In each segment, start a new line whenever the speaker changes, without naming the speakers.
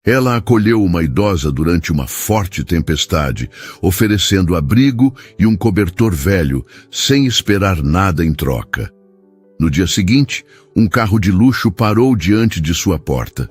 Ela acolheu uma idosa durante uma forte tempestade, oferecendo abrigo e um cobertor velho, sem esperar nada em troca. No dia seguinte, um carro de luxo parou diante de sua porta.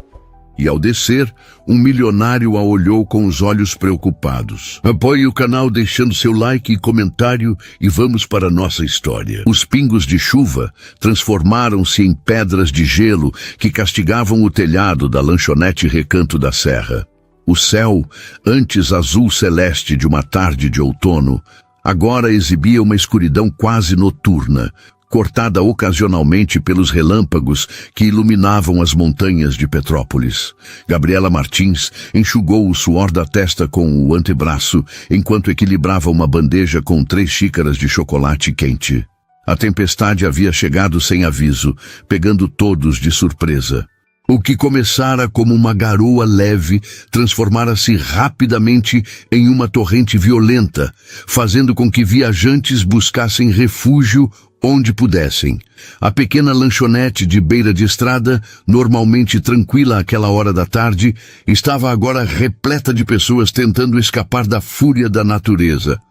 E ao descer, um milionário a olhou com os olhos preocupados. Apoie o canal deixando seu like e comentário e vamos para a nossa história. Os pingos de chuva transformaram-se em pedras de gelo que castigavam o telhado da lanchonete Recanto da Serra. O céu, antes azul celeste de uma tarde de outono, agora exibia uma escuridão quase noturna, cortada ocasionalmente pelos relâmpagos que iluminavam as montanhas de Petrópolis. Gabriela Martins enxugou o suor da testa com o antebraço, enquanto equilibrava uma bandeja com 3 xícaras de chocolate quente. A tempestade havia chegado sem aviso, pegando todos de surpresa. O que começara como uma garoa leve transformara-se rapidamente em uma torrente violenta, fazendo com que viajantes buscassem refúgio onde pudessem. A pequena lanchonete de beira de estrada, normalmente tranquila àquela hora da tarde, estava agora repleta de pessoas tentando escapar da fúria da natureza.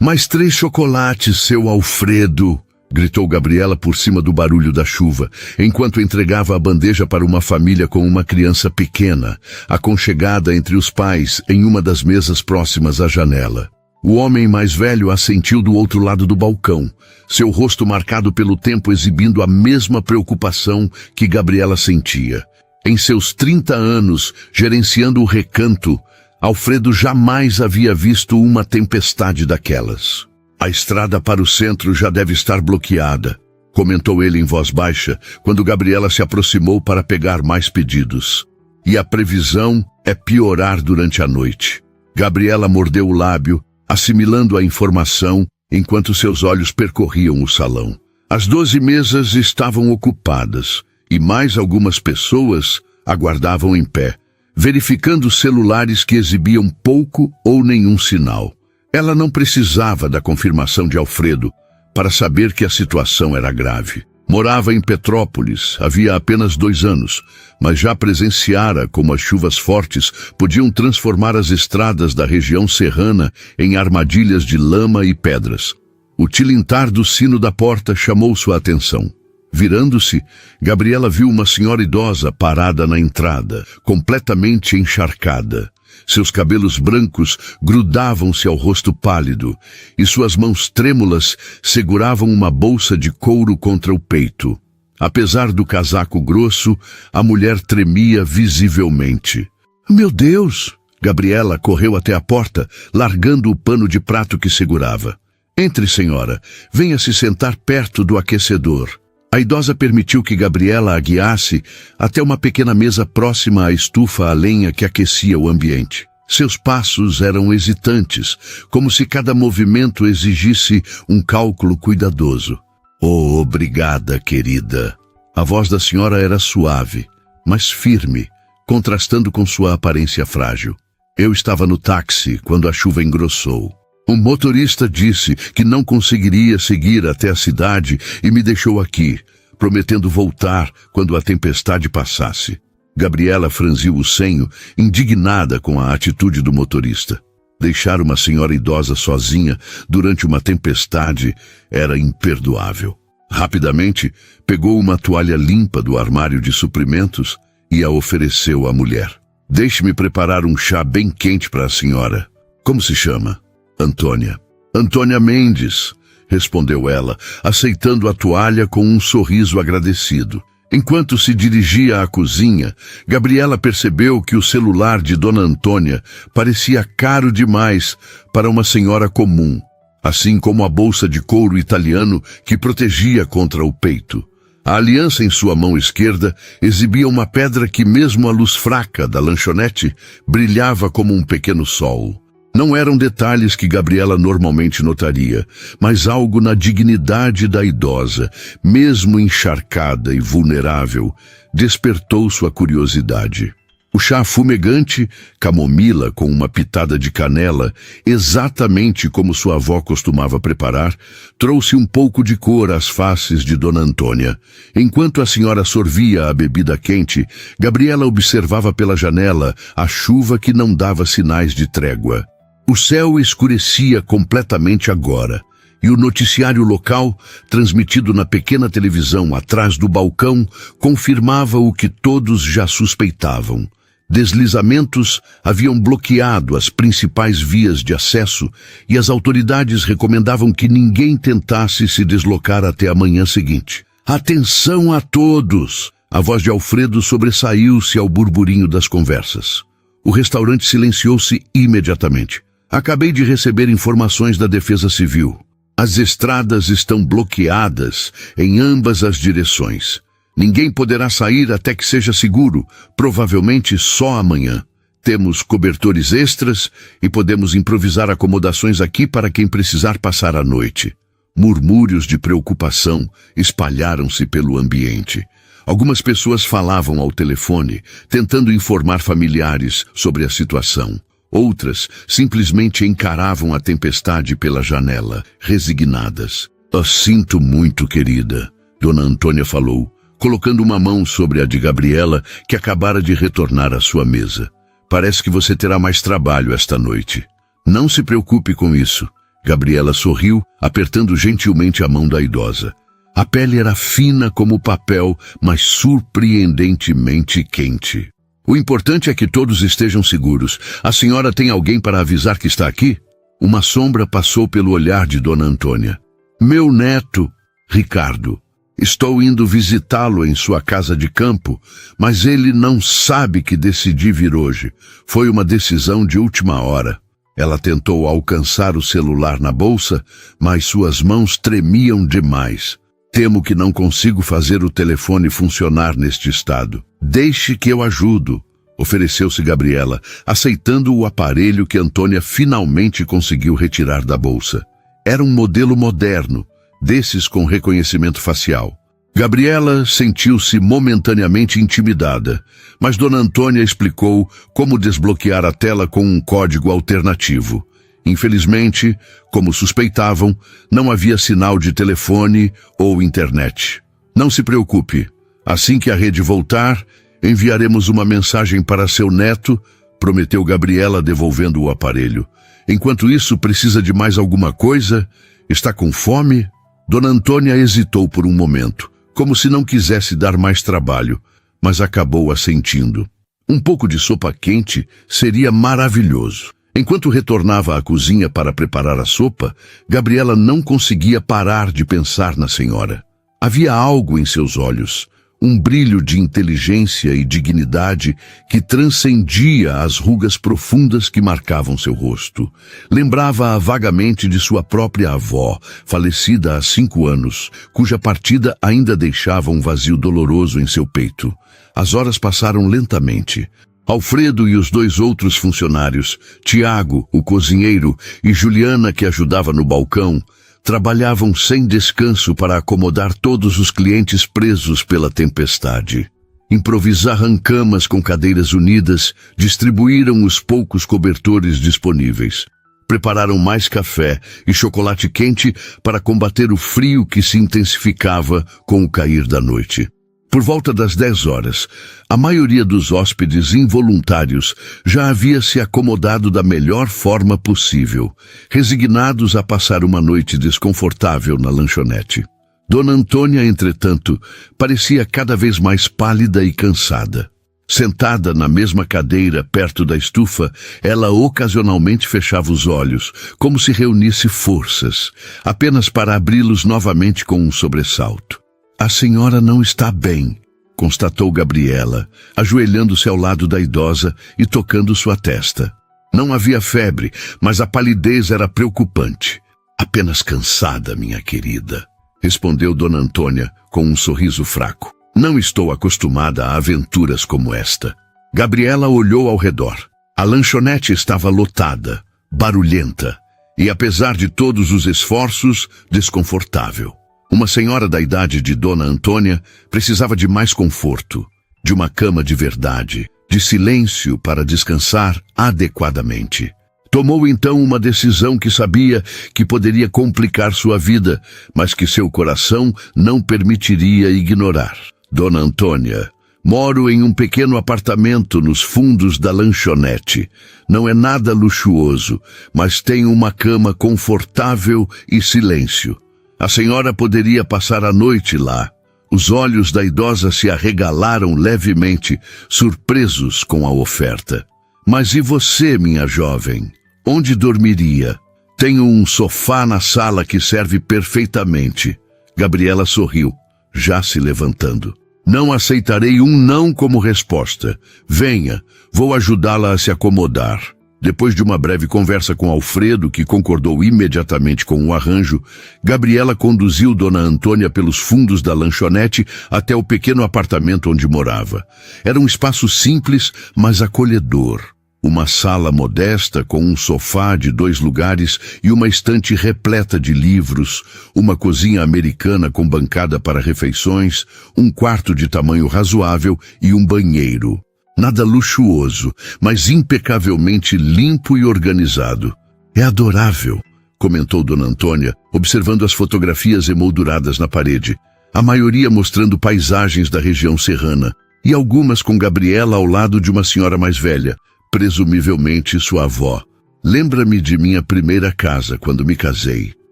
"Mais 3 chocolates, seu Alfredo!" gritou Gabriela por cima do barulho da chuva, enquanto entregava a bandeja para uma família com uma criança pequena, aconchegada entre os pais em uma das mesas próximas à janela. O homem mais velho assentiu do outro lado do balcão, seu rosto marcado pelo tempo exibindo a mesma preocupação que Gabriela sentia. Em seus 30 anos, gerenciando o Recanto, Alfredo jamais havia visto uma tempestade daquelas. "A estrada para o centro já deve estar bloqueada", comentou ele em voz baixa, quando Gabriela se aproximou para pegar mais pedidos. "E a previsão é piorar durante a noite." Gabriela mordeu o lábio, assimilando a informação, enquanto seus olhos percorriam o salão. As 12 mesas estavam ocupadas, e mais algumas pessoas aguardavam em pé, verificando celulares que exibiam pouco ou nenhum sinal. Ela não precisava da confirmação de Alfredo para saber que a situação era grave. Morava em Petrópolis havia apenas 2 anos, mas já presenciara como as chuvas fortes podiam transformar as estradas da região serrana em armadilhas de lama e pedras. O tilintar do sino da porta chamou sua atenção. Virando-se, Gabriela viu uma senhora idosa parada na entrada, completamente encharcada. Seus cabelos brancos grudavam-se ao rosto pálido, e suas mãos trêmulas seguravam uma bolsa de couro contra o peito. Apesar do casaco grosso, a mulher tremia visivelmente. "Meu Deus!" Gabriela correu até a porta, largando o pano de prato que segurava. "Entre, senhora. Venha se sentar perto do aquecedor." A idosa permitiu que Gabriela a guiasse até uma pequena mesa próxima à estufa a lenha que aquecia o ambiente. Seus passos eram hesitantes, como se cada movimento exigisse um cálculo cuidadoso. "Oh, obrigada, querida." A voz da senhora era suave, mas firme, contrastando com sua aparência frágil. "Eu estava no táxi quando a chuva engrossou. Um motorista disse que não conseguiria seguir até a cidade e me deixou aqui, prometendo voltar quando a tempestade passasse." Gabriela franziu o senho, indignada com a atitude do motorista. Deixar uma senhora idosa sozinha durante uma tempestade era imperdoável. Rapidamente, pegou uma toalha limpa do armário de suprimentos e a ofereceu à mulher. "Deixe-me preparar um chá bem quente para a senhora." "Como se chama?" "Antônia." "Antônia Mendes", respondeu ela, aceitando a toalha com um sorriso agradecido. Enquanto se dirigia à cozinha, Gabriela percebeu que o celular de Dona Antônia parecia caro demais para uma senhora comum, assim como a bolsa de couro italiano que protegia contra o peito. A aliança em sua mão esquerda exibia uma pedra que, mesmo à luz fraca da lanchonete, brilhava como um pequeno sol. Não eram detalhes que Gabriela normalmente notaria, mas algo na dignidade da idosa, mesmo encharcada e vulnerável, despertou sua curiosidade. O chá fumegante, camomila com uma pitada de canela, exatamente como sua avó costumava preparar, trouxe um pouco de cor às faces de Dona Antônia. Enquanto a senhora sorvia a bebida quente, Gabriela observava pela janela a chuva que não dava sinais de trégua. O céu escurecia completamente agora, e o noticiário local, transmitido na pequena televisão atrás do balcão, confirmava o que todos já suspeitavam. Deslizamentos haviam bloqueado as principais vias de acesso e as autoridades recomendavam que ninguém tentasse se deslocar até a manhã seguinte. Atenção a todos! A voz de Alfredo sobressaiu-se ao burburinho das conversas. O restaurante silenciou-se imediatamente. Acabei de receber informações da Defesa Civil. As estradas estão bloqueadas em ambas as direções. Ninguém poderá sair até que seja seguro, provavelmente só amanhã. Temos cobertores extras e podemos improvisar acomodações aqui para quem precisar passar a noite. Murmúrios de preocupação espalharam-se pelo ambiente. Algumas pessoas falavam ao telefone, tentando informar familiares sobre a situação. Outras simplesmente encaravam a tempestade pela janela, resignadas. Sinto muito, querida, Dona Antônia falou, colocando uma mão sobre a de Gabriela, que acabara de retornar à sua mesa. Parece que você terá mais trabalho esta noite. Não se preocupe com isso. Gabriela sorriu, apertando gentilmente a mão da idosa. A pele era fina como papel, mas surpreendentemente quente. O importante é que todos estejam seguros. A senhora tem alguém para avisar que está aqui? Uma sombra passou pelo olhar de Dona Antônia. Meu neto, Ricardo. Estou indo visitá-lo em sua casa de campo, mas ele não sabe que decidi vir hoje. Foi uma decisão de última hora. Ela tentou alcançar o celular na bolsa, mas suas mãos tremiam demais. Temo que não consigo fazer o telefone funcionar neste estado. Deixe que eu ajudo, ofereceu-se Gabriela, aceitando o aparelho que Antônia finalmente conseguiu retirar da bolsa. Era um modelo moderno, desses com reconhecimento facial. Gabriela sentiu-se momentaneamente intimidada, mas Dona Antônia explicou como desbloquear a tela com um código alternativo. Infelizmente, como suspeitavam, não havia sinal de telefone ou internet. Não se preocupe. Assim que a rede voltar, enviaremos uma mensagem para seu neto, prometeu Gabriela, devolvendo o aparelho. Enquanto isso, precisa de mais alguma coisa? Está com fome? Dona Antônia hesitou por um momento, como se não quisesse dar mais trabalho, mas acabou assentindo. Um pouco de sopa quente seria maravilhoso. Enquanto retornava à cozinha para preparar a sopa, Gabriela não conseguia parar de pensar na senhora. Havia algo em seus olhos, um brilho de inteligência e dignidade que transcendia as rugas profundas que marcavam seu rosto. Lembrava-a vagamente de sua própria avó, falecida há 5 anos, cuja partida ainda deixava um vazio doloroso em seu peito. As horas passaram lentamente. Alfredo e os 2 outros funcionários, Tiago, o cozinheiro, e Juliana, que ajudava no balcão, trabalhavam sem descanso para acomodar todos os clientes presos pela tempestade. Improvisaram camas com cadeiras unidas, distribuíram os poucos cobertores disponíveis. Prepararam mais café e chocolate quente para combater o frio que se intensificava com o cair da noite. Por volta das 10 horas, a maioria dos hóspedes involuntários já havia se acomodado da melhor forma possível, resignados a passar uma noite desconfortável na lanchonete. Dona Antônia, entretanto, parecia cada vez mais pálida e cansada. Sentada na mesma cadeira perto da estufa, ela ocasionalmente fechava os olhos, como se reunisse forças, apenas para abri-los novamente com um sobressalto. A senhora não está bem, constatou Gabriela, ajoelhando-se ao lado da idosa e tocando sua testa. Não havia febre, mas a palidez era preocupante. Apenas cansada, minha querida, respondeu Dona Antônia com um sorriso fraco. Não estou acostumada a aventuras como esta. Gabriela olhou ao redor. A lanchonete estava lotada, barulhenta e, apesar de todos os esforços, desconfortável. Uma senhora da idade de Dona Antônia precisava de mais conforto, de uma cama de verdade, de silêncio para descansar adequadamente. Tomou então uma decisão que sabia que poderia complicar sua vida, mas que seu coração não permitiria ignorar. Dona Antônia, moro em um pequeno apartamento nos fundos da lanchonete. Não é nada luxuoso, mas tenho uma cama confortável e silêncio. A senhora poderia passar a noite lá. Os olhos da idosa se arregalaram levemente, surpresos com a oferta. Mas e você, minha jovem? Onde dormiria? Tenho um sofá na sala que serve perfeitamente. Gabriela sorriu, já se levantando. Não aceitarei um não como resposta. Venha, vou ajudá-la a se acomodar. Depois de uma breve conversa com Alfredo, que concordou imediatamente com o arranjo, Gabriela conduziu Dona Antônia pelos fundos da lanchonete até o pequeno apartamento onde morava. Era um espaço simples, mas acolhedor. Uma sala modesta com um sofá de 2 lugares e uma estante repleta de livros, uma cozinha americana com bancada para refeições, um quarto de tamanho razoável e um banheiro. Nada luxuoso, mas impecavelmente limpo e organizado. É adorável, comentou Dona Antônia, observando as fotografias emolduradas na parede, a maioria mostrando paisagens da região serrana, e algumas com Gabriela ao lado de uma senhora mais velha, presumivelmente sua avó. Lembra-me de minha primeira casa, quando me casei.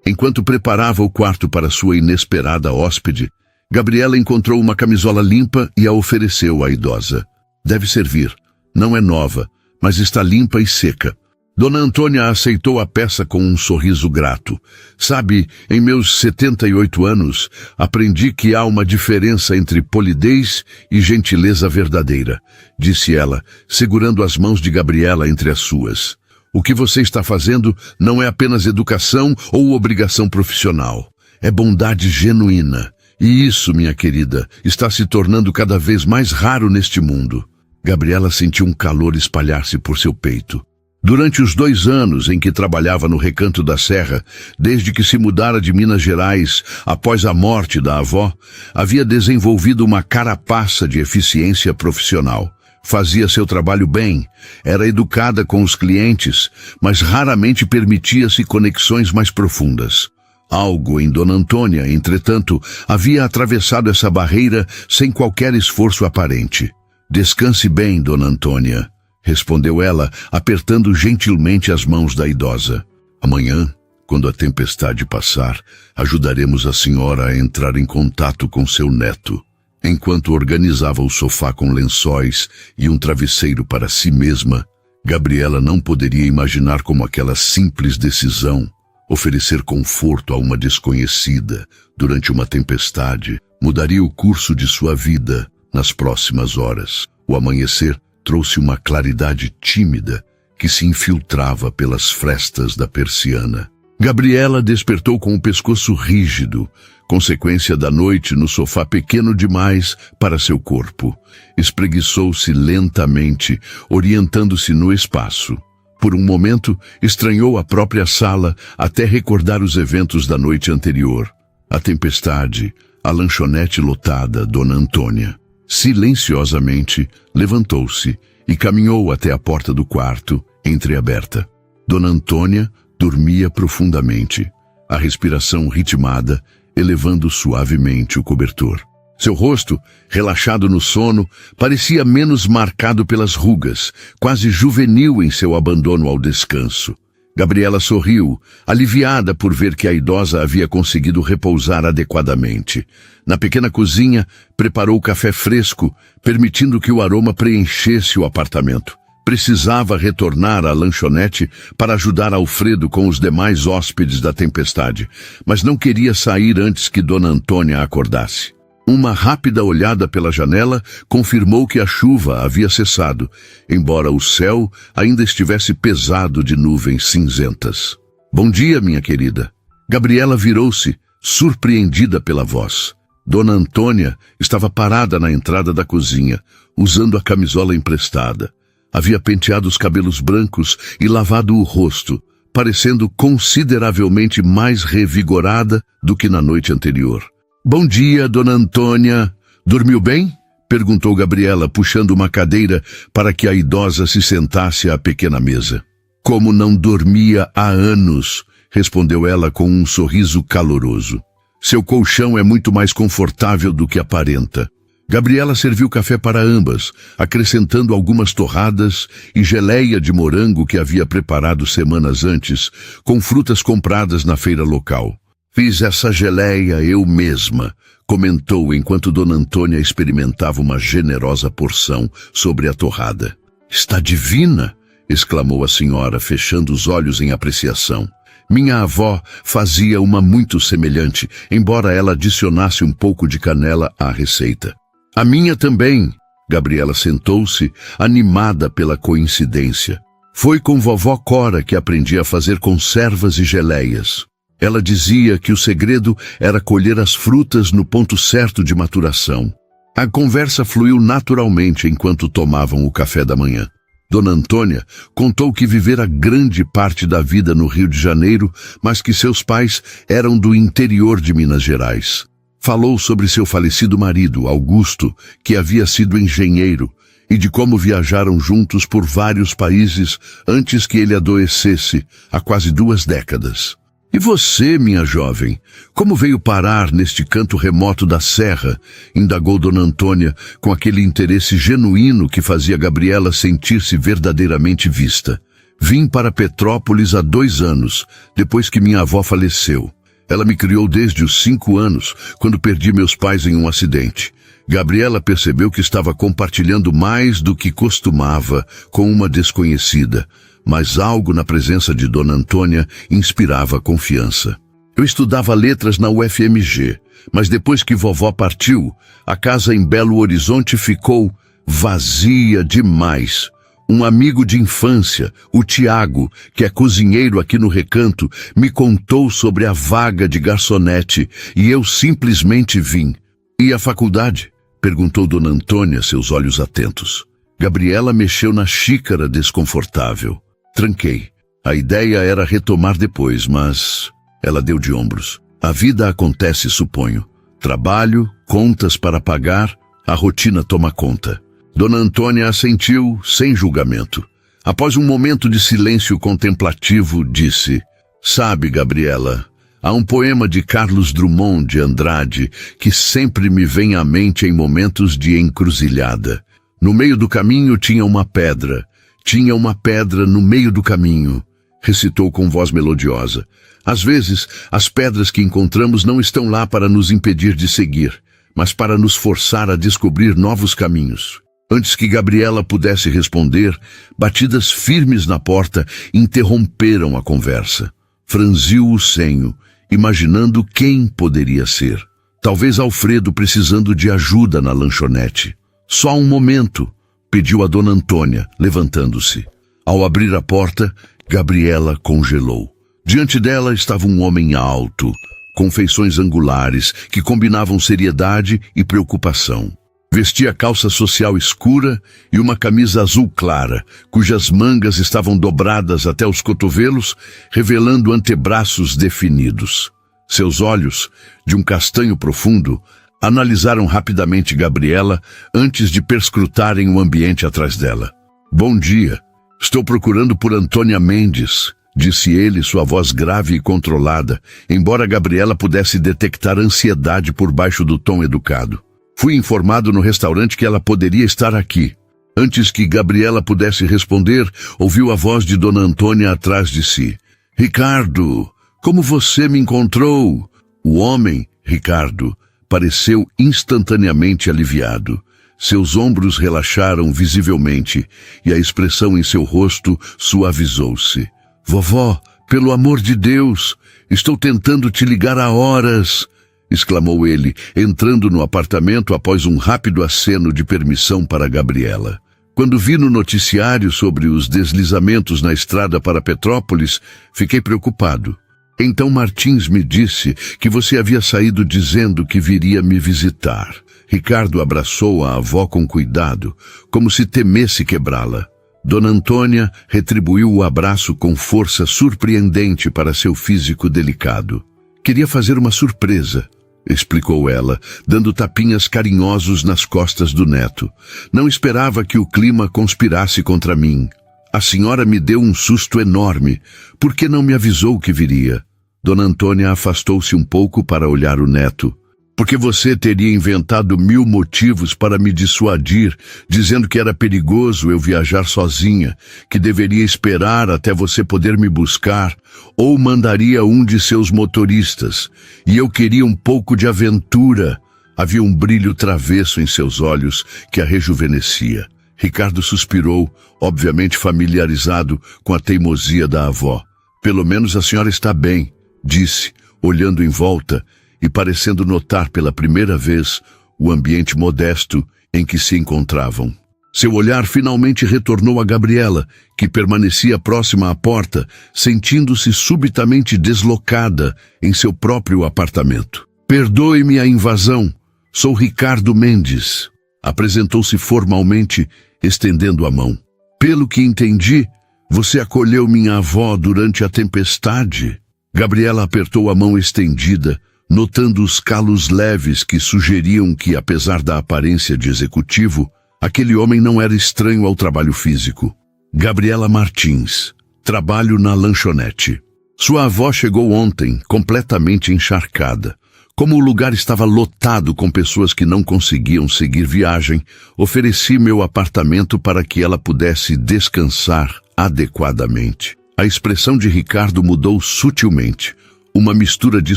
Enquanto preparava o quarto para sua inesperada hóspede, Gabriela encontrou uma camisola limpa e a ofereceu à idosa. Deve servir. Não é nova, mas está limpa e seca. Dona Antônia aceitou a peça com um sorriso grato. Sabe, em meus 78 anos, aprendi que há uma diferença entre polidez e gentileza verdadeira, disse ela, segurando as mãos de Gabriela entre as suas. O que você está fazendo não é apenas educação ou obrigação profissional. É bondade genuína. E isso, minha querida, está se tornando cada vez mais raro neste mundo. Gabriela sentiu um calor espalhar-se por seu peito. Durante os 2 anos em que trabalhava no Recanto da Serra, desde que se mudara de Minas Gerais após a morte da avó, havia desenvolvido uma carapaça de eficiência profissional. Fazia seu trabalho bem, era educada com os clientes, mas raramente permitia-se conexões mais profundas. Algo em Dona Antônia, entretanto, havia atravessado essa barreira sem qualquer esforço aparente. Descanse bem, Dona Antônia, respondeu ela, apertando gentilmente as mãos da idosa. Amanhã, quando a tempestade passar, ajudaremos a senhora a entrar em contato com seu neto. Enquanto organizava o sofá com lençóis e um travesseiro para si mesma, Gabriela não poderia imaginar como aquela simples decisão, oferecer conforto a uma desconhecida durante uma tempestade, mudaria o curso de sua vida nas próximas horas. O amanhecer trouxe uma claridade tímida que se infiltrava pelas frestas da persiana. Gabriela despertou com o pescoço rígido, consequência da noite no sofá pequeno demais para seu corpo. Espreguiçou-se lentamente, orientando-se no espaço. Por um momento, estranhou a própria sala até recordar os eventos da noite anterior. A tempestade, a lanchonete lotada, Dona Antônia. Silenciosamente, levantou-se e caminhou até a porta do quarto, entreaberta. Dona Antônia dormia profundamente, a respiração ritmada, elevando suavemente o cobertor. Seu rosto, relaxado no sono, parecia menos marcado pelas rugas, quase juvenil em seu abandono ao descanso. Gabriela sorriu, aliviada por ver que a idosa havia conseguido repousar adequadamente. Na pequena cozinha, preparou café fresco, permitindo que o aroma preenchesse o apartamento. Precisava retornar à lanchonete para ajudar Alfredo com os demais hóspedes da tempestade, mas não queria sair antes que Dona Antônia acordasse. Uma rápida olhada pela janela confirmou que a chuva havia cessado, embora o céu ainda estivesse pesado de nuvens cinzentas. Bom dia, minha querida. Gabriela virou-se, surpreendida pela voz. Dona Antônia estava parada na entrada da cozinha, usando a camisola emprestada. Havia penteado os cabelos brancos e lavado o rosto, parecendo consideravelmente mais revigorada do que na noite anterior. Bom dia, Dona Antônia. Dormiu bem? Perguntou Gabriela, puxando uma cadeira para que a idosa se sentasse à pequena mesa. Como não dormia há anos, respondeu ela com um sorriso caloroso. Seu colchão é muito mais confortável do que aparenta. Gabriela serviu café para ambas, acrescentando algumas torradas e geleia de morango que havia preparado semanas antes, com frutas compradas na feira local. Fiz essa geleia eu mesma, comentou enquanto Dona Antônia experimentava uma generosa porção sobre a torrada. Está divina! Exclamou a senhora, fechando os olhos em apreciação. Minha avó fazia uma muito semelhante, embora ela adicionasse um pouco de canela à receita. A minha também. Gabriela sentou-se, animada pela coincidência. Foi com vovó Cora que aprendi a fazer conservas e geleias. Ela dizia que o segredo era colher as frutas no ponto certo de maturação. A conversa fluiu naturalmente enquanto tomavam o café da manhã. Dona Antônia contou que vivera grande parte da vida no Rio de Janeiro, mas que seus pais eram do interior de Minas Gerais. Falou sobre seu falecido marido, Augusto, que havia sido engenheiro, e de como viajaram juntos por vários países antes que ele adoecesse, há quase 2 décadas. E você, minha jovem, como veio parar neste canto remoto da serra? Indagou Dona Antônia com aquele interesse genuíno que fazia Gabriela sentir-se verdadeiramente vista. Vim para Petrópolis há 2 anos, depois que minha avó faleceu. Ela me criou desde os 5 anos, quando perdi meus pais em um acidente. Gabriela percebeu que estava compartilhando mais do que costumava com uma desconhecida, mas algo na presença de Dona Antônia inspirava confiança. Eu estudava letras na UFMG, mas depois que vovó partiu, a casa em Belo Horizonte ficou vazia demais. Um amigo de infância, o Tiago, que é cozinheiro aqui no Recanto, me contou sobre a vaga de garçonete e eu simplesmente vim. E a faculdade? Perguntou Dona Antônia, seus olhos atentos. Gabriela mexeu na xícara desconfortável. Tranquei. A ideia era retomar depois, mas... Ela deu de ombros. A vida acontece, suponho. Trabalho, contas para pagar, a rotina toma conta. Dona Antônia assentiu, sem julgamento. Após um momento de silêncio contemplativo, disse: Sabe, Gabriela, há um poema de Carlos Drummond de Andrade que sempre me vem à mente em momentos de encruzilhada. No meio do caminho tinha uma pedra. Tinha uma pedra no meio do caminho, recitou com voz melodiosa. Às vezes, as pedras que encontramos não estão lá para nos impedir de seguir, mas para nos forçar a descobrir novos caminhos. Antes que Gabriela pudesse responder, batidas firmes na porta interromperam a conversa. Franziu o senho, imaginando quem poderia ser. Talvez Alfredo precisando de ajuda na lanchonete. Só um momento, pediu a Dona Antônia, levantando-se. Ao abrir a porta, Gabriela congelou. Diante dela estava um homem alto, com feições angulares que combinavam seriedade e preocupação. Vestia calça social escura e uma camisa azul clara, cujas mangas estavam dobradas até os cotovelos, revelando antebraços definidos. Seus olhos, de um castanho profundo, analisaram rapidamente Gabriela antes de perscrutarem o ambiente atrás dela. Bom dia. Estou procurando por Antônia Mendes, disse ele, sua voz grave e controlada, embora Gabriela pudesse detectar ansiedade por baixo do tom educado. Fui informado no restaurante que ela poderia estar aqui. Antes que Gabriela pudesse responder, ouviu a voz de Dona Antônia atrás de si. Ricardo, como você me encontrou? O homem, Ricardo, pareceu instantaneamente aliviado. Seus ombros relaxaram visivelmente e a expressão em seu rosto suavizou-se. Vovó, pelo amor de Deus, estou tentando te ligar há horas, exclamou ele, entrando no apartamento após um rápido aceno de permissão para Gabriela. Quando vi no noticiário sobre os deslizamentos na estrada para Petrópolis, fiquei preocupado. Então Martins me disse que você havia saído dizendo que viria me visitar. Ricardo abraçou a avó com cuidado, como se temesse quebrá-la. Dona Antônia retribuiu o abraço com força surpreendente para seu físico delicado. Queria fazer uma surpresa, explicou ela, dando tapinhas carinhosos nas costas do neto. Não esperava que o clima conspirasse contra mim. A senhora me deu um susto enorme. Por que não me avisou que viria? Dona Antônia afastou-se um pouco para olhar o neto. Porque você teria inventado 1000 motivos para me dissuadir, dizendo que era perigoso eu viajar sozinha, que deveria esperar até você poder me buscar, ou mandaria um de seus motoristas. E eu queria um pouco de aventura. Havia um brilho travesso em seus olhos que a rejuvenescia. Ricardo suspirou, obviamente familiarizado com a teimosia da avó. Pelo menos a senhora está bem, disse, olhando em volta, e parecendo notar pela primeira vez o ambiente modesto em que se encontravam. Seu olhar finalmente retornou a Gabriela, que permanecia próxima à porta, sentindo-se subitamente deslocada em seu próprio apartamento. Perdoe-me a invasão. Sou Ricardo Mendes. Apresentou-se formalmente, estendendo a mão. Pelo que entendi, você acolheu minha avó durante a tempestade. Gabriela apertou a mão estendida, notando os calos leves que sugeriam que, apesar da aparência de executivo, aquele homem não era estranho ao trabalho físico. Gabriela Martins. Trabalho na lanchonete. Sua avó chegou ontem, completamente encharcada. Como o lugar estava lotado com pessoas que não conseguiam seguir viagem, ofereci meu apartamento para que ela pudesse descansar adequadamente. A expressão de Ricardo mudou sutilmente, uma mistura de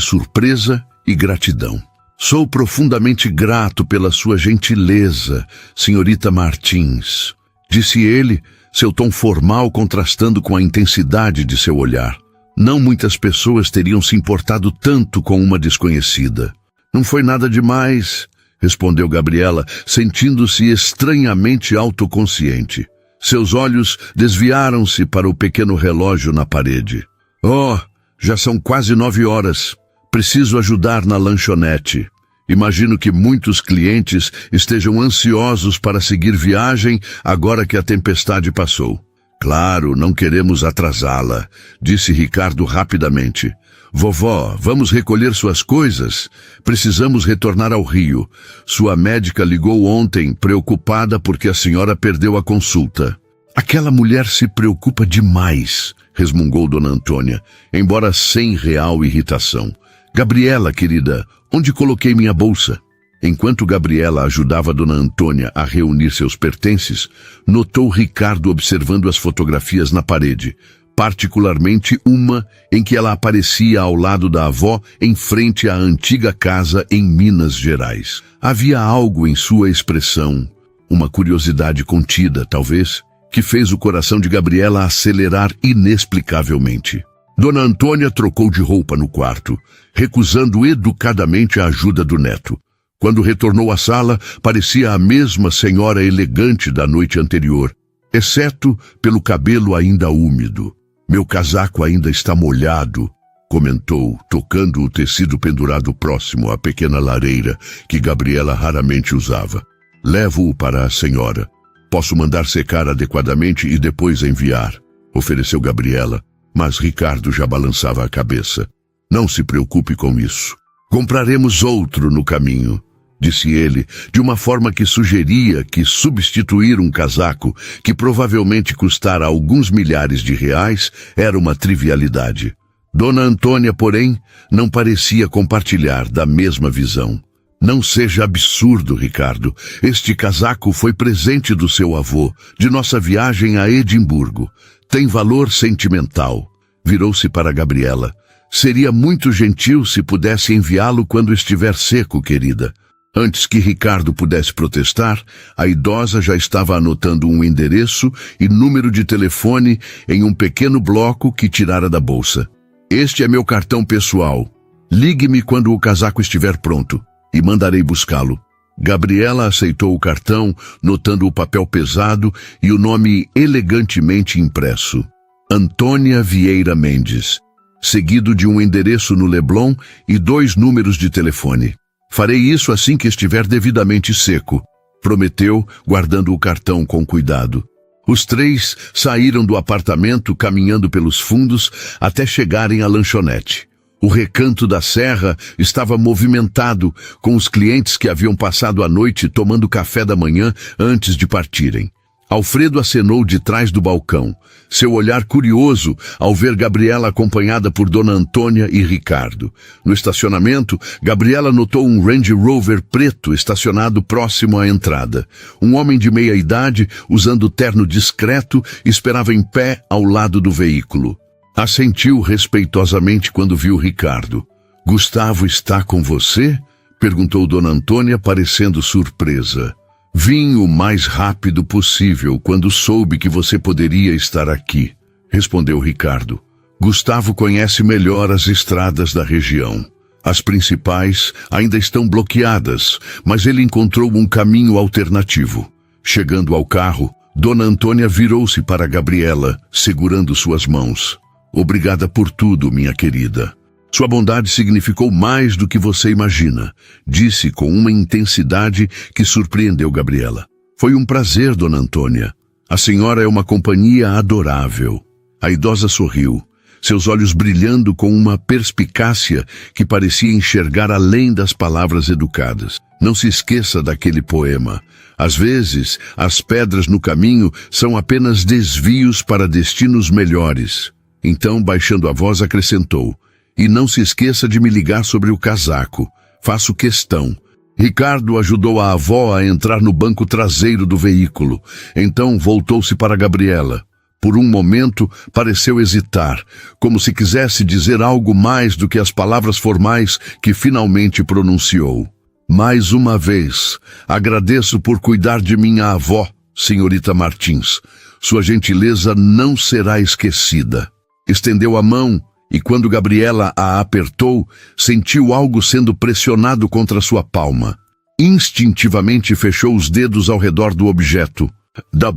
surpresa e gratidão. Sou profundamente grato pela sua gentileza, senhorita Martins, disse ele, seu tom formal contrastando com a intensidade de seu olhar. Não muitas pessoas teriam se importado tanto com uma desconhecida. Não foi nada demais, respondeu Gabriela, sentindo-se estranhamente autoconsciente. Seus olhos desviaram-se para o pequeno relógio na parede. Oh, já são quase 9 horas. Preciso ajudar na lanchonete. Imagino que muitos clientes estejam ansiosos para seguir viagem agora que a tempestade passou. Claro, não queremos atrasá-la, disse Ricardo rapidamente. Vovó, vamos recolher suas coisas? Precisamos retornar ao Rio. Sua médica ligou ontem, preocupada porque a senhora perdeu a consulta. Aquela mulher se preocupa demais, resmungou Dona Antônia, embora sem real irritação. Gabriela, querida, onde coloquei minha bolsa? Enquanto Gabriela ajudava Dona Antônia a reunir seus pertences, notou Ricardo observando as fotografias na parede, particularmente uma em que ela aparecia ao lado da avó em frente à antiga casa em Minas Gerais. Havia algo em sua expressão, uma curiosidade contida, talvez, que fez o coração de Gabriela acelerar inexplicavelmente. Dona Antônia trocou de roupa no quarto, recusando educadamente a ajuda do neto. Quando retornou à sala, parecia a mesma senhora elegante da noite anterior, exceto pelo cabelo ainda úmido. Meu casaco ainda está molhado, comentou, tocando o tecido pendurado próximo à pequena lareira que Gabriela raramente usava. Levo-o para a senhora. Posso mandar secar adequadamente e depois enviar, ofereceu Gabriela, mas Ricardo já balançava a cabeça. Não se preocupe com isso. Compraremos outro no caminho, disse ele, de uma forma que sugeria que substituir um casaco que provavelmente custara alguns milhares de reais era uma trivialidade. Dona Antônia, porém, não parecia compartilhar da mesma visão. Não seja absurdo, Ricardo. Este casaco foi presente do seu avô, de nossa viagem a Edimburgo. Tem valor sentimental. Virou-se para Gabriela. Seria muito gentil se pudesse enviá-lo quando estiver seco, querida. Antes que Ricardo pudesse protestar, a idosa já estava anotando um endereço e número de telefone em um pequeno bloco que tirara da bolsa. Este é meu cartão pessoal. Ligue-me quando o casaco estiver pronto e mandarei buscá-lo. Gabriela aceitou o cartão, notando o papel pesado e o nome elegantemente impresso. Antônia Vieira Mendes, seguido de um endereço no Leblon e 2 números de telefone. Farei isso assim que estiver devidamente seco, prometeu, guardando o cartão com cuidado. Os 3 saíram do apartamento caminhando pelos fundos até chegarem à lanchonete. O Recanto da Serra estava movimentado, com os clientes que haviam passado a noite tomando café da manhã antes de partirem. Alfredo acenou de trás do balcão, seu olhar curioso ao ver Gabriela acompanhada por Dona Antônia e Ricardo. No estacionamento, Gabriela notou um Range Rover preto estacionado próximo à entrada. Um homem de meia idade, usando terno discreto, esperava em pé ao lado do veículo. Assentiu respeitosamente quando viu Ricardo. "Gustavo está com você?" perguntou Dona Antônia, parecendo surpresa. "Vim o mais rápido possível quando soube que você poderia estar aqui", respondeu Ricardo. "Gustavo conhece melhor as estradas da região. As principais ainda estão bloqueadas, mas ele encontrou um caminho alternativo." Chegando ao carro, Dona Antônia virou-se para Gabriela, segurando suas mãos. "Obrigada por tudo, minha querida. Sua bondade significou mais do que você imagina", disse com uma intensidade que surpreendeu Gabriela. "Foi um prazer, Dona Antônia. A senhora é uma companhia adorável." A idosa sorriu, seus olhos brilhando com uma perspicácia que parecia enxergar além das palavras educadas. "Não se esqueça daquele poema. Às vezes, as pedras no caminho são apenas desvios para destinos melhores." Então, baixando a voz, acrescentou: "E não se esqueça de me ligar sobre o casaco. Faço questão." Ricardo ajudou a avó a entrar no banco traseiro do veículo. Então voltou-se para Gabriela. Por um momento, pareceu hesitar, como se quisesse dizer algo mais do que as palavras formais que finalmente pronunciou. "Mais uma vez, agradeço por cuidar de minha avó, senhorita Martins. Sua gentileza não será esquecida." Estendeu a mão e, quando Gabriela a apertou, sentiu algo sendo pressionado contra sua palma. Instintivamente fechou os dedos ao redor do objeto.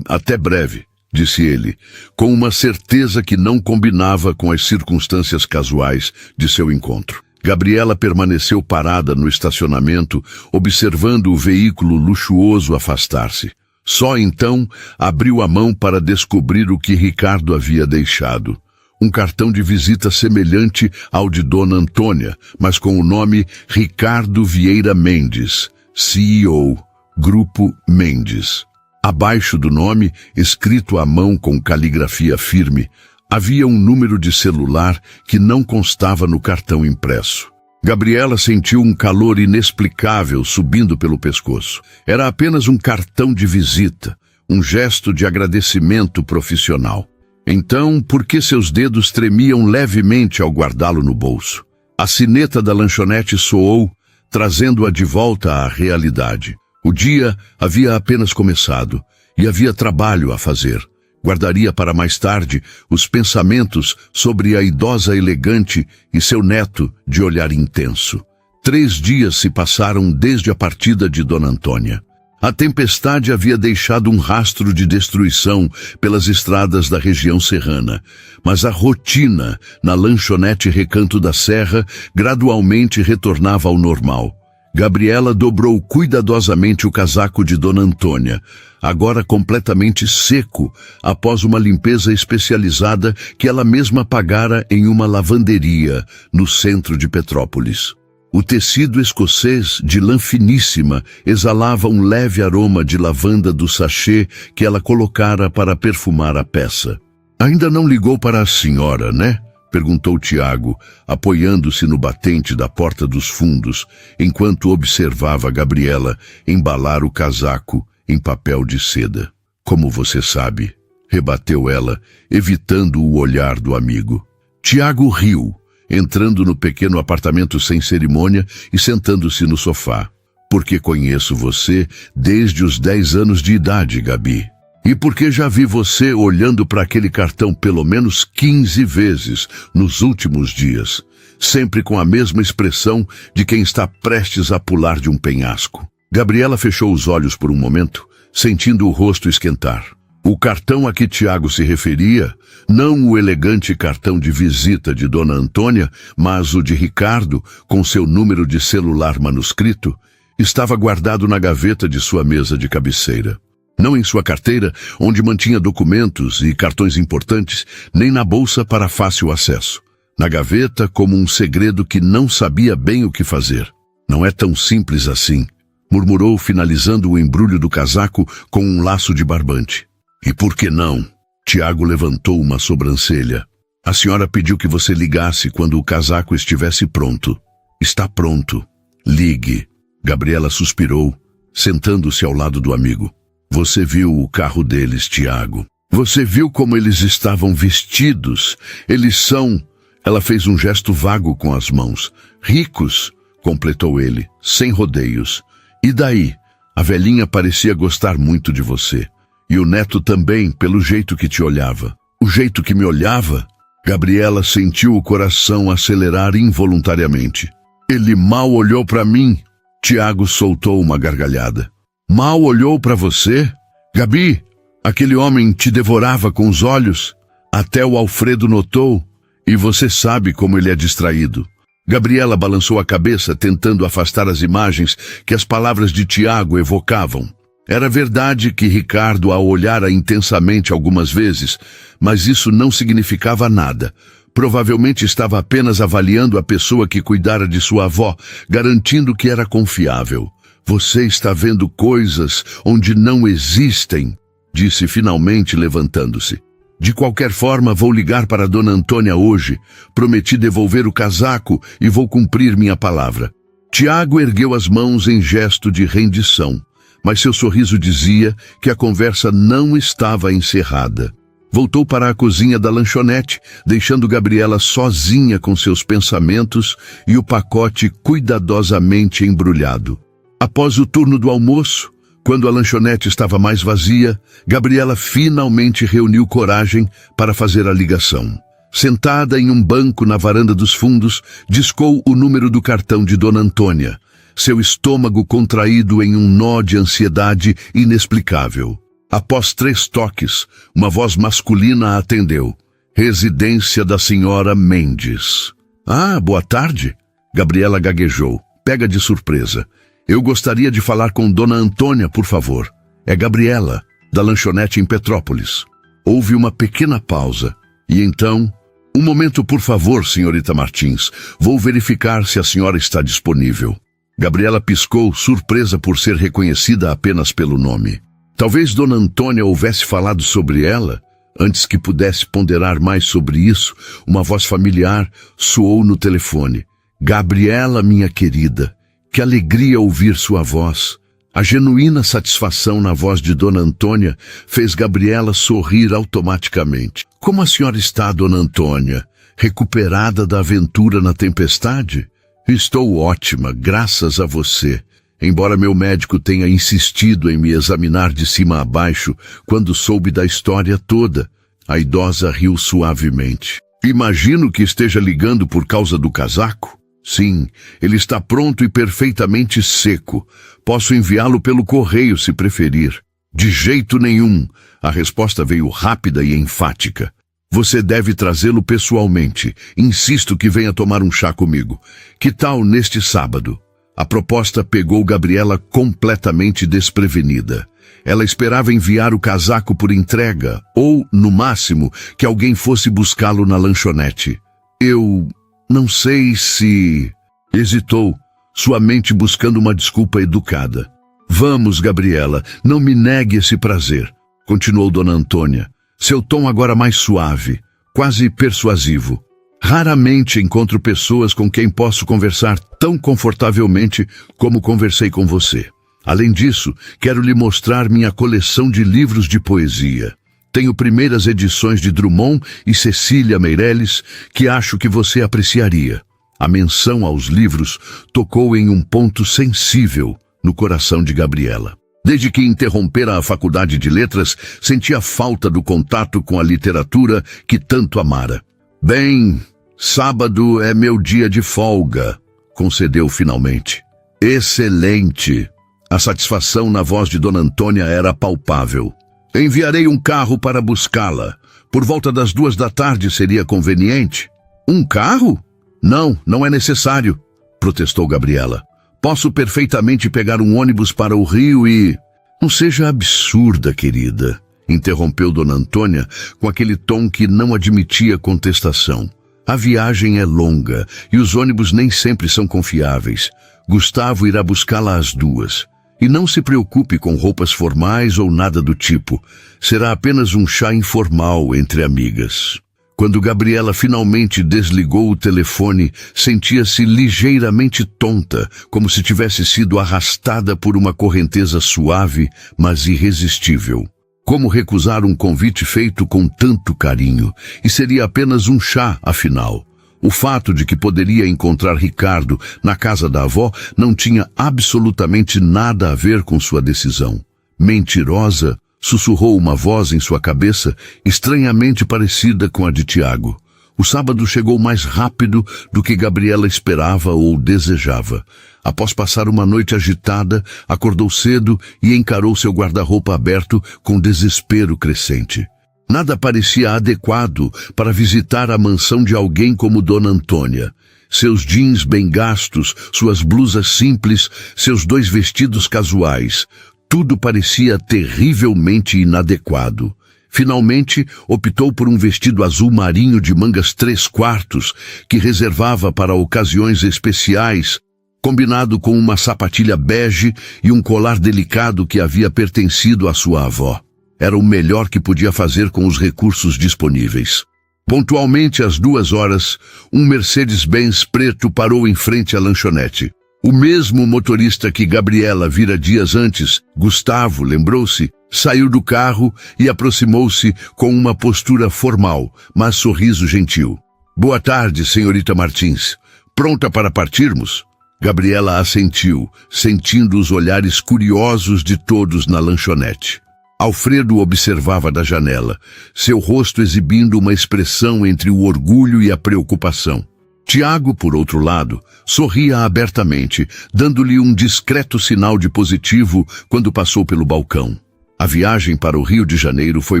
Até breve", disse ele, com uma certeza que não combinava com as circunstâncias casuais de seu encontro. Gabriela permaneceu parada no estacionamento, observando o veículo luxuoso afastar-se. Só então abriu a mão para descobrir o que Ricardo havia deixado. Um cartão de visita semelhante ao de Dona Antônia, mas com o nome Ricardo Vieira Mendes, CEO, Grupo Mendes. Abaixo do nome, escrito à mão com caligrafia firme, havia um número de celular que não constava no cartão impresso. Gabriela sentiu um calor inexplicável subindo pelo pescoço. Era apenas um cartão de visita, um gesto de agradecimento profissional. Então, por que seus dedos tremiam levemente ao guardá-lo no bolso? A sineta da lanchonete soou, trazendo-a de volta à realidade. O dia havia apenas começado e havia trabalho a fazer. Guardaria para mais tarde os pensamentos sobre a idosa elegante e seu neto de olhar intenso. 3 dias se passaram desde a partida de Dona Antônia. A tempestade havia deixado um rastro de destruição pelas estradas da região serrana, mas a rotina na lanchonete Recanto da Serra gradualmente retornava ao normal. Gabriela dobrou cuidadosamente o casaco de Dona Antônia, agora completamente seco, após uma limpeza especializada que ela mesma pagara em uma lavanderia no centro de Petrópolis. O tecido escocês de lã finíssima exalava um leve aroma de lavanda do sachê que ela colocara para perfumar a peça. "Ainda não ligou para a senhora, né?" perguntou Tiago, apoiando-se no batente da porta dos fundos, enquanto observava Gabriela embalar o casaco em papel de seda. "Como você sabe?" rebateu ela, evitando o olhar do amigo. Tiago riu, entrando no pequeno apartamento sem cerimônia e sentando-se no sofá. "Porque conheço você desde os 10 anos de idade, Gabi. E porque já vi você olhando para aquele cartão pelo menos 15 vezes nos últimos dias, sempre com a mesma expressão de quem está prestes a pular de um penhasco." Gabriela fechou os olhos por um momento, sentindo o rosto esquentar. O cartão a que Tiago se referia, não o elegante cartão de visita de Dona Antônia, mas o de Ricardo, com seu número de celular manuscrito, estava guardado na gaveta de sua mesa de cabeceira. Não em sua carteira, onde mantinha documentos e cartões importantes, nem na bolsa para fácil acesso. na gaveta como um segredo que não sabia bem o que fazer. Não é tão simples assim, murmurou, finalizando o embrulho do casaco com um laço de barbante. E por que não? Tiago levantou uma sobrancelha. A senhora pediu que você ligasse quando o casaco estivesse pronto. Está pronto. Ligue. Gabriela suspirou, sentando-se ao lado do amigo. Você viu o carro deles, Tiago. Você viu como eles estavam vestidos? Eles são... Ela fez um gesto vago com as mãos. Ricos, completou ele, sem rodeios. E daí? A velhinha parecia gostar muito de você. E o neto também, pelo jeito que te olhava. O jeito que me olhava? Gabriela sentiu o coração acelerar involuntariamente. Ele mal olhou para mim. Tiago soltou uma gargalhada. Mal olhou para você? Gabi, aquele homem te devorava com os olhos. Até o Alfredo notou. E você sabe como ele é distraído. Gabriela balançou a cabeça, tentando afastar as imagens que as palavras de Tiago evocavam. Era verdade que Ricardo a olhara intensamente algumas vezes, mas isso não significava nada. Provavelmente estava apenas avaliando a pessoa que cuidara de sua avó, garantindo que era confiável. Você está vendo coisas onde não existem, disse finalmente, levantando-se. De qualquer forma, vou ligar para Dona Antônia hoje. Prometi devolver o casaco e vou cumprir minha palavra. Tiago ergueu as mãos em gesto de rendição, mas seu sorriso dizia que a conversa não estava encerrada. Voltou para a cozinha da lanchonete, deixando Gabriela sozinha com seus pensamentos e o pacote cuidadosamente embrulhado. Após o turno do almoço, quando a lanchonete estava mais vazia, Gabriela finalmente reuniu coragem para fazer a ligação. Sentada em um banco na varanda dos fundos, discou o número do cartão de Dona Antônia, seu estômago contraído em um nó de ansiedade inexplicável. Após 3 toques, uma voz masculina a atendeu. Residência da senhora Mendes. Ah, boa tarde. Gabriela gaguejou, pega de surpresa. Eu gostaria de falar com Dona Antônia, por favor. É Gabriela, da lanchonete em Petrópolis. Houve uma pequena pausa. E então... Um momento, por favor, senhorita Martins. Vou verificar se a senhora está disponível. Gabriela piscou, surpresa por ser reconhecida apenas pelo nome. Talvez Dona Antônia houvesse falado sobre ela. Antes que pudesse ponderar mais sobre isso, uma voz familiar soou no telefone. Gabriela, minha querida. Que alegria ouvir sua voz. A genuína satisfação na voz de Dona Antônia fez Gabriela sorrir automaticamente. Como a senhora está, Dona Antônia? Recuperada da aventura na tempestade? Estou ótima, graças a você. Embora meu médico tenha insistido em me examinar de cima a baixo quando soube da história toda, a idosa riu suavemente. Imagino que esteja ligando por causa do casaco? Sim, ele está pronto e perfeitamente seco. Posso enviá-lo pelo correio se preferir. De jeito nenhum. A resposta veio rápida e enfática. Você deve trazê-lo pessoalmente. Insisto que venha tomar um chá comigo. Que tal neste sábado? A proposta pegou Gabriela completamente desprevenida. Ela esperava enviar o casaco por entrega, ou, no máximo, que alguém fosse buscá-lo na lanchonete. Eu não sei se... Hesitou, sua mente buscando uma desculpa educada. Vamos, Gabriela, não me negue esse prazer, continuou Dona Antônia, seu tom agora mais suave, quase persuasivo. Raramente encontro pessoas com quem posso conversar tão confortavelmente como conversei com você. Além disso, quero lhe mostrar minha coleção de livros de poesia. Tenho primeiras edições de Drummond e Cecília Meirelles que acho que você apreciaria. A menção aos livros tocou em um ponto sensível no coração de Gabriela. Desde que interrompera a faculdade de letras, sentia falta do contato com a literatura que tanto amara. Bem, sábado é meu dia de folga, concedeu finalmente. Excelente! A satisfação na voz de Dona Antônia era palpável. Enviarei um carro para buscá-la. Por volta das 14h seria conveniente? Um carro? Não é necessário, protestou Gabriela. Posso perfeitamente pegar um ônibus para o Rio e... Não seja absurda, querida, interrompeu Dona Antônia com aquele tom que não admitia contestação. A viagem é longa e os ônibus nem sempre são confiáveis. Gustavo irá buscá-la às 2. E não se preocupe com roupas formais ou nada do tipo. Será apenas um chá informal entre amigas. Quando Gabriela finalmente desligou o telefone, sentia-se ligeiramente tonta, como se tivesse sido arrastada por uma correnteza suave, mas irresistível. Como recusar um convite feito com tanto carinho? E seria apenas um chá, afinal. O fato de que poderia encontrar Ricardo na casa da avó não tinha absolutamente nada a ver com sua decisão. Mentirosa, sussurrou uma voz em sua cabeça, estranhamente parecida com a de Tiago. O sábado chegou mais rápido do que Gabriela esperava ou desejava. Após passar uma noite agitada, acordou cedo e encarou seu guarda-roupa aberto com desespero crescente. Nada parecia adequado para visitar a mansão de alguém como Dona Antônia. Seus jeans bem gastos, suas blusas simples, seus 2 vestidos casuais. Tudo parecia terrivelmente inadequado. Finalmente, optou por um vestido azul marinho de mangas 3/4, que reservava para ocasiões especiais, combinado com uma sapatilha bege e um colar delicado que havia pertencido à sua avó. Era o melhor que podia fazer com os recursos disponíveis. Pontualmente às 2 horas, um Mercedes-Benz preto parou em frente à lanchonete. O mesmo motorista que Gabriela vira dias antes, Gustavo, lembrou-se, saiu do carro e aproximou-se com uma postura formal, mas sorriso gentil. "Boa tarde, senhorita Martins. Pronta para partirmos?" Gabriela assentiu, sentindo os olhares curiosos de todos na lanchonete. Alfredo observava da janela, seu rosto exibindo uma expressão entre o orgulho e a preocupação. Tiago, por outro lado, sorria abertamente, dando-lhe um discreto sinal de positivo quando passou pelo balcão. A viagem para o Rio de Janeiro foi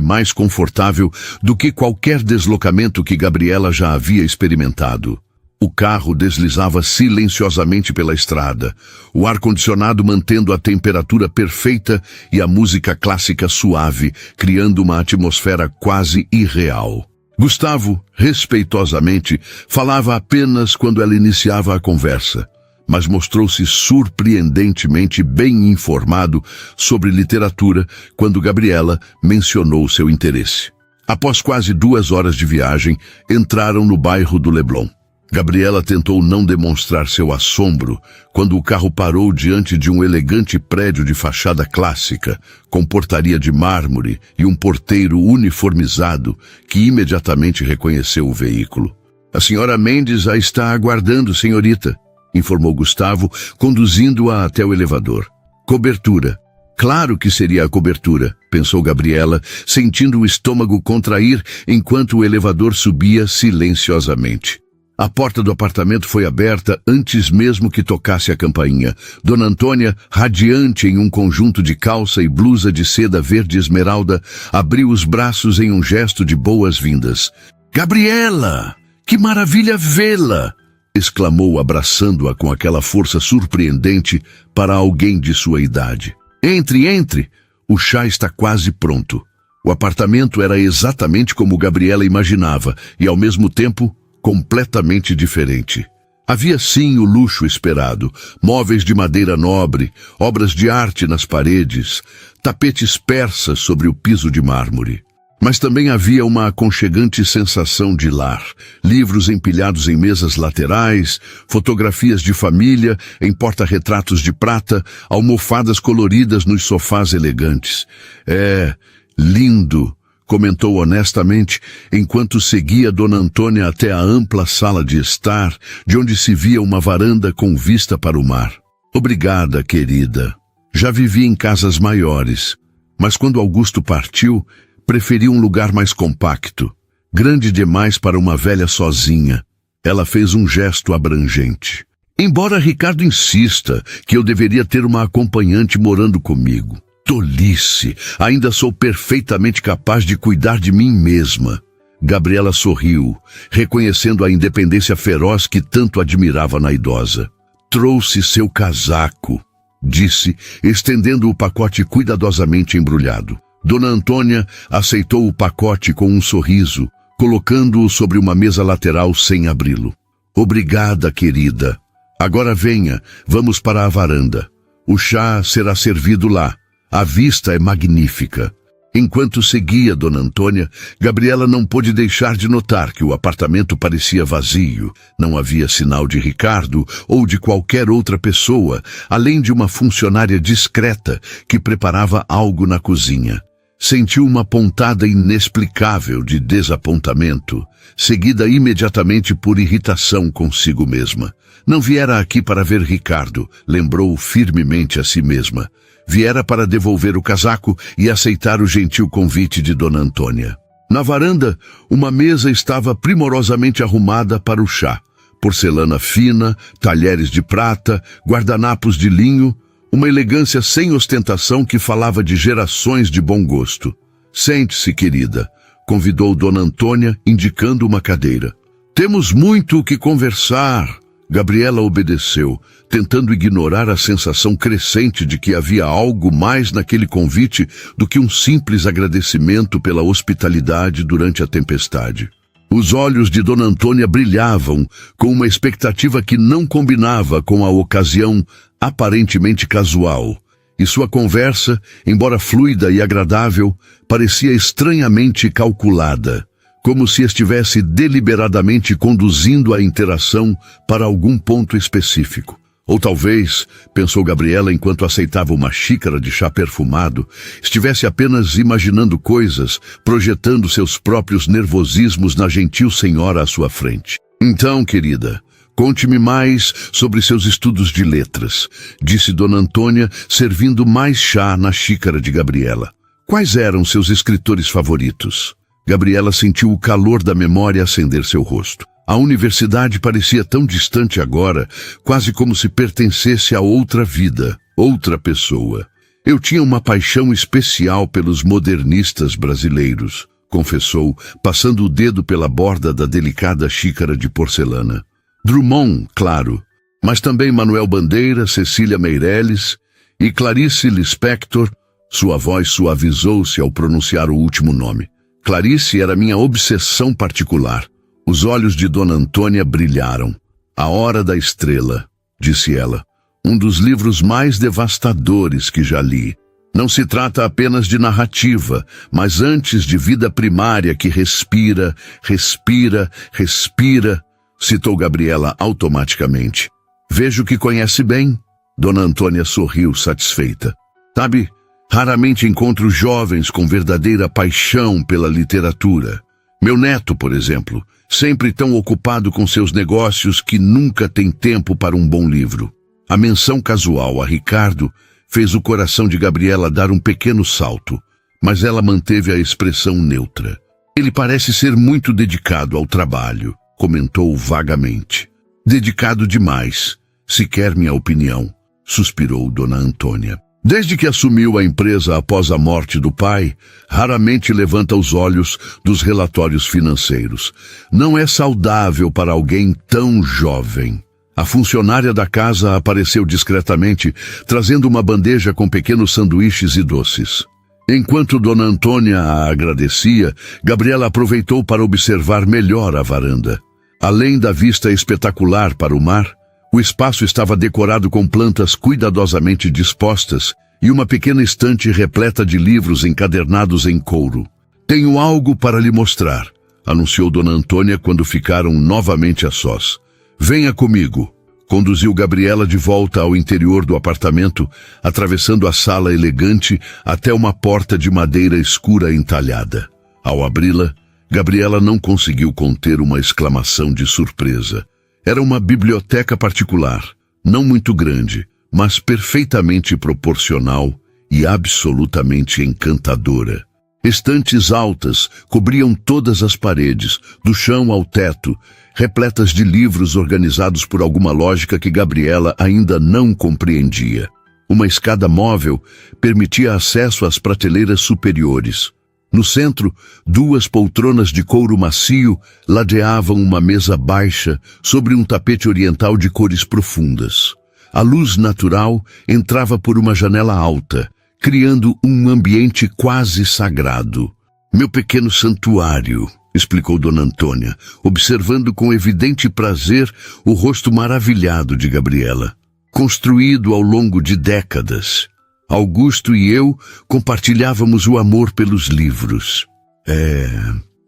mais confortável do que qualquer deslocamento que Gabriela já havia experimentado. O carro deslizava silenciosamente pela estrada, o ar-condicionado mantendo a temperatura perfeita e a música clássica suave, criando uma atmosfera quase irreal. Gustavo, respeitosamente, falava apenas quando ela iniciava a conversa, mas mostrou-se surpreendentemente bem informado sobre literatura quando Gabriela mencionou seu interesse. Após quase 2 horas de viagem, entraram no bairro do Leblon. Gabriela tentou não demonstrar seu assombro quando o carro parou diante de um elegante prédio de fachada clássica, com portaria de mármore e um porteiro uniformizado que imediatamente reconheceu o veículo. "A senhora Mendes a está aguardando, senhorita", informou Gustavo, conduzindo-a até o elevador. "Cobertura." Claro que seria a cobertura, pensou Gabriela, sentindo o estômago contrair enquanto o elevador subia silenciosamente. A porta do apartamento foi aberta antes mesmo que tocasse a campainha. Dona Antônia, radiante em um conjunto de calça e blusa de seda verde esmeralda, abriu os braços em um gesto de boas-vindas. "Gabriela! Que maravilha vê-la!" exclamou, abraçando-a com aquela força surpreendente para alguém de sua idade. "Entre, entre! O chá está quase pronto." O apartamento era exatamente como Gabriela imaginava e, ao mesmo tempo, completamente diferente. Havia sim o luxo esperado, móveis de madeira nobre, obras de arte nas paredes, tapetes persas sobre o piso de mármore. Mas também havia uma aconchegante sensação de lar, livros empilhados em mesas laterais, fotografias de família em porta-retratos de prata, almofadas coloridas nos sofás elegantes. "É lindo", comentou honestamente, enquanto seguia Dona Antônia até a ampla sala de estar, de onde se via uma varanda com vista para o mar. "Obrigada, querida. Já vivi em casas maiores, mas quando Augusto partiu, preferi um lugar mais compacto, grande demais para uma velha sozinha." Ela fez um gesto abrangente. "Embora Ricardo insista que eu deveria ter uma acompanhante morando comigo. Tolice! Ainda sou perfeitamente capaz de cuidar de mim mesma." Gabriela sorriu, reconhecendo a independência feroz que tanto admirava na idosa. "Trouxe seu casaco", disse, estendendo o pacote cuidadosamente embrulhado. Dona Antônia aceitou o pacote com um sorriso, colocando-o sobre uma mesa lateral sem abri-lo. Obrigada, querida. Agora venha, vamos para a varanda. O chá será servido lá. A vista é magnífica. Enquanto seguia Dona Antônia, Gabriela não pôde deixar de notar que o apartamento parecia vazio. Não havia sinal de Ricardo ou de qualquer outra pessoa, além de uma funcionária discreta que preparava algo na cozinha. Sentiu uma pontada inexplicável de desapontamento, seguida imediatamente por irritação consigo mesma. Não viera aqui para ver Ricardo, lembrou firmemente a si mesma. Viera para devolver o casaco e aceitar o gentil convite de Dona Antônia. Na varanda, uma mesa estava primorosamente arrumada para o chá. Porcelana fina, talheres de prata, guardanapos de linho, uma elegância sem ostentação que falava de gerações de bom gosto. Sente-se, querida, convidou Dona Antônia, indicando uma cadeira. Temos muito o que conversar. Gabriela obedeceu, tentando ignorar a sensação crescente de que havia algo mais naquele convite do que um simples agradecimento pela hospitalidade durante a tempestade. Os olhos de Dona Antônia brilhavam com uma expectativa que não combinava com a ocasião aparentemente casual, e sua conversa, embora fluida e agradável, parecia estranhamente calculada, como se estivesse deliberadamente conduzindo a interação para algum ponto específico. Ou talvez, pensou Gabriela enquanto aceitava uma xícara de chá perfumado, estivesse apenas imaginando coisas, projetando seus próprios nervosismos na gentil senhora à sua frente. Então, querida, conte-me mais sobre seus estudos de letras, disse Dona Antônia, servindo mais chá na xícara de Gabriela. Quais eram seus escritores favoritos? Gabriela sentiu o calor da memória acender seu rosto. A universidade parecia tão distante agora, quase como se pertencesse a outra vida, outra pessoa. Eu tinha uma paixão especial pelos modernistas brasileiros, confessou, passando o dedo pela borda da delicada xícara de porcelana. Drummond, claro, mas também Manuel Bandeira, Cecília Meirelles e Clarice Lispector. Sua voz suavizou-se ao pronunciar o último nome. Clarice era minha obsessão particular. Os olhos de Dona Antônia brilharam. A Hora da Estrela, disse ela, um dos livros mais devastadores que já li. Não se trata apenas de narrativa, mas antes de vida primária que respira, respira, respira, citou Gabriela automaticamente. Vejo que conhece bem. Dona Antônia sorriu satisfeita. Sabe, raramente encontro jovens com verdadeira paixão pela literatura. Meu neto, por exemplo, sempre tão ocupado com seus negócios que nunca tem tempo para um bom livro. A menção casual a Ricardo fez o coração de Gabriela dar um pequeno salto, mas ela manteve a expressão neutra. Ele parece ser muito dedicado ao trabalho, comentou vagamente. Dedicado demais, se quer minha opinião, suspirou Dona Antônia. Desde que assumiu a empresa após a morte do pai, raramente levanta os olhos dos relatórios financeiros. Não é saudável para alguém tão jovem. A funcionária da casa apareceu discretamente, trazendo uma bandeja com pequenos sanduíches e doces. Enquanto Dona Antônia a agradecia, Gabriela aproveitou para observar melhor a varanda. Além da vista espetacular para o mar, o espaço estava decorado com plantas cuidadosamente dispostas e uma pequena estante repleta de livros encadernados em couro. Tenho algo para lhe mostrar, anunciou Dona Antônia quando ficaram novamente a sós. Venha comigo. Conduziu Gabriela de volta ao interior do apartamento, atravessando a sala elegante até uma porta de madeira escura entalhada. Ao abri-la, Gabriela não conseguiu conter uma exclamação de surpresa. Era uma biblioteca particular, não muito grande, mas perfeitamente proporcional e absolutamente encantadora. Estantes altas cobriam todas as paredes, do chão ao teto, repletas de livros organizados por alguma lógica que Gabriela ainda não compreendia. Uma escada móvel permitia acesso às prateleiras superiores. No centro, 2 poltronas de couro macio ladeavam uma mesa baixa sobre um tapete oriental de cores profundas. A luz natural entrava por uma janela alta, criando um ambiente quase sagrado. Meu pequeno santuário, explicou Dona Antônia, observando com evidente prazer o rosto maravilhado de Gabriela. Construído ao longo de décadas, Augusto e eu compartilhávamos o amor pelos livros. É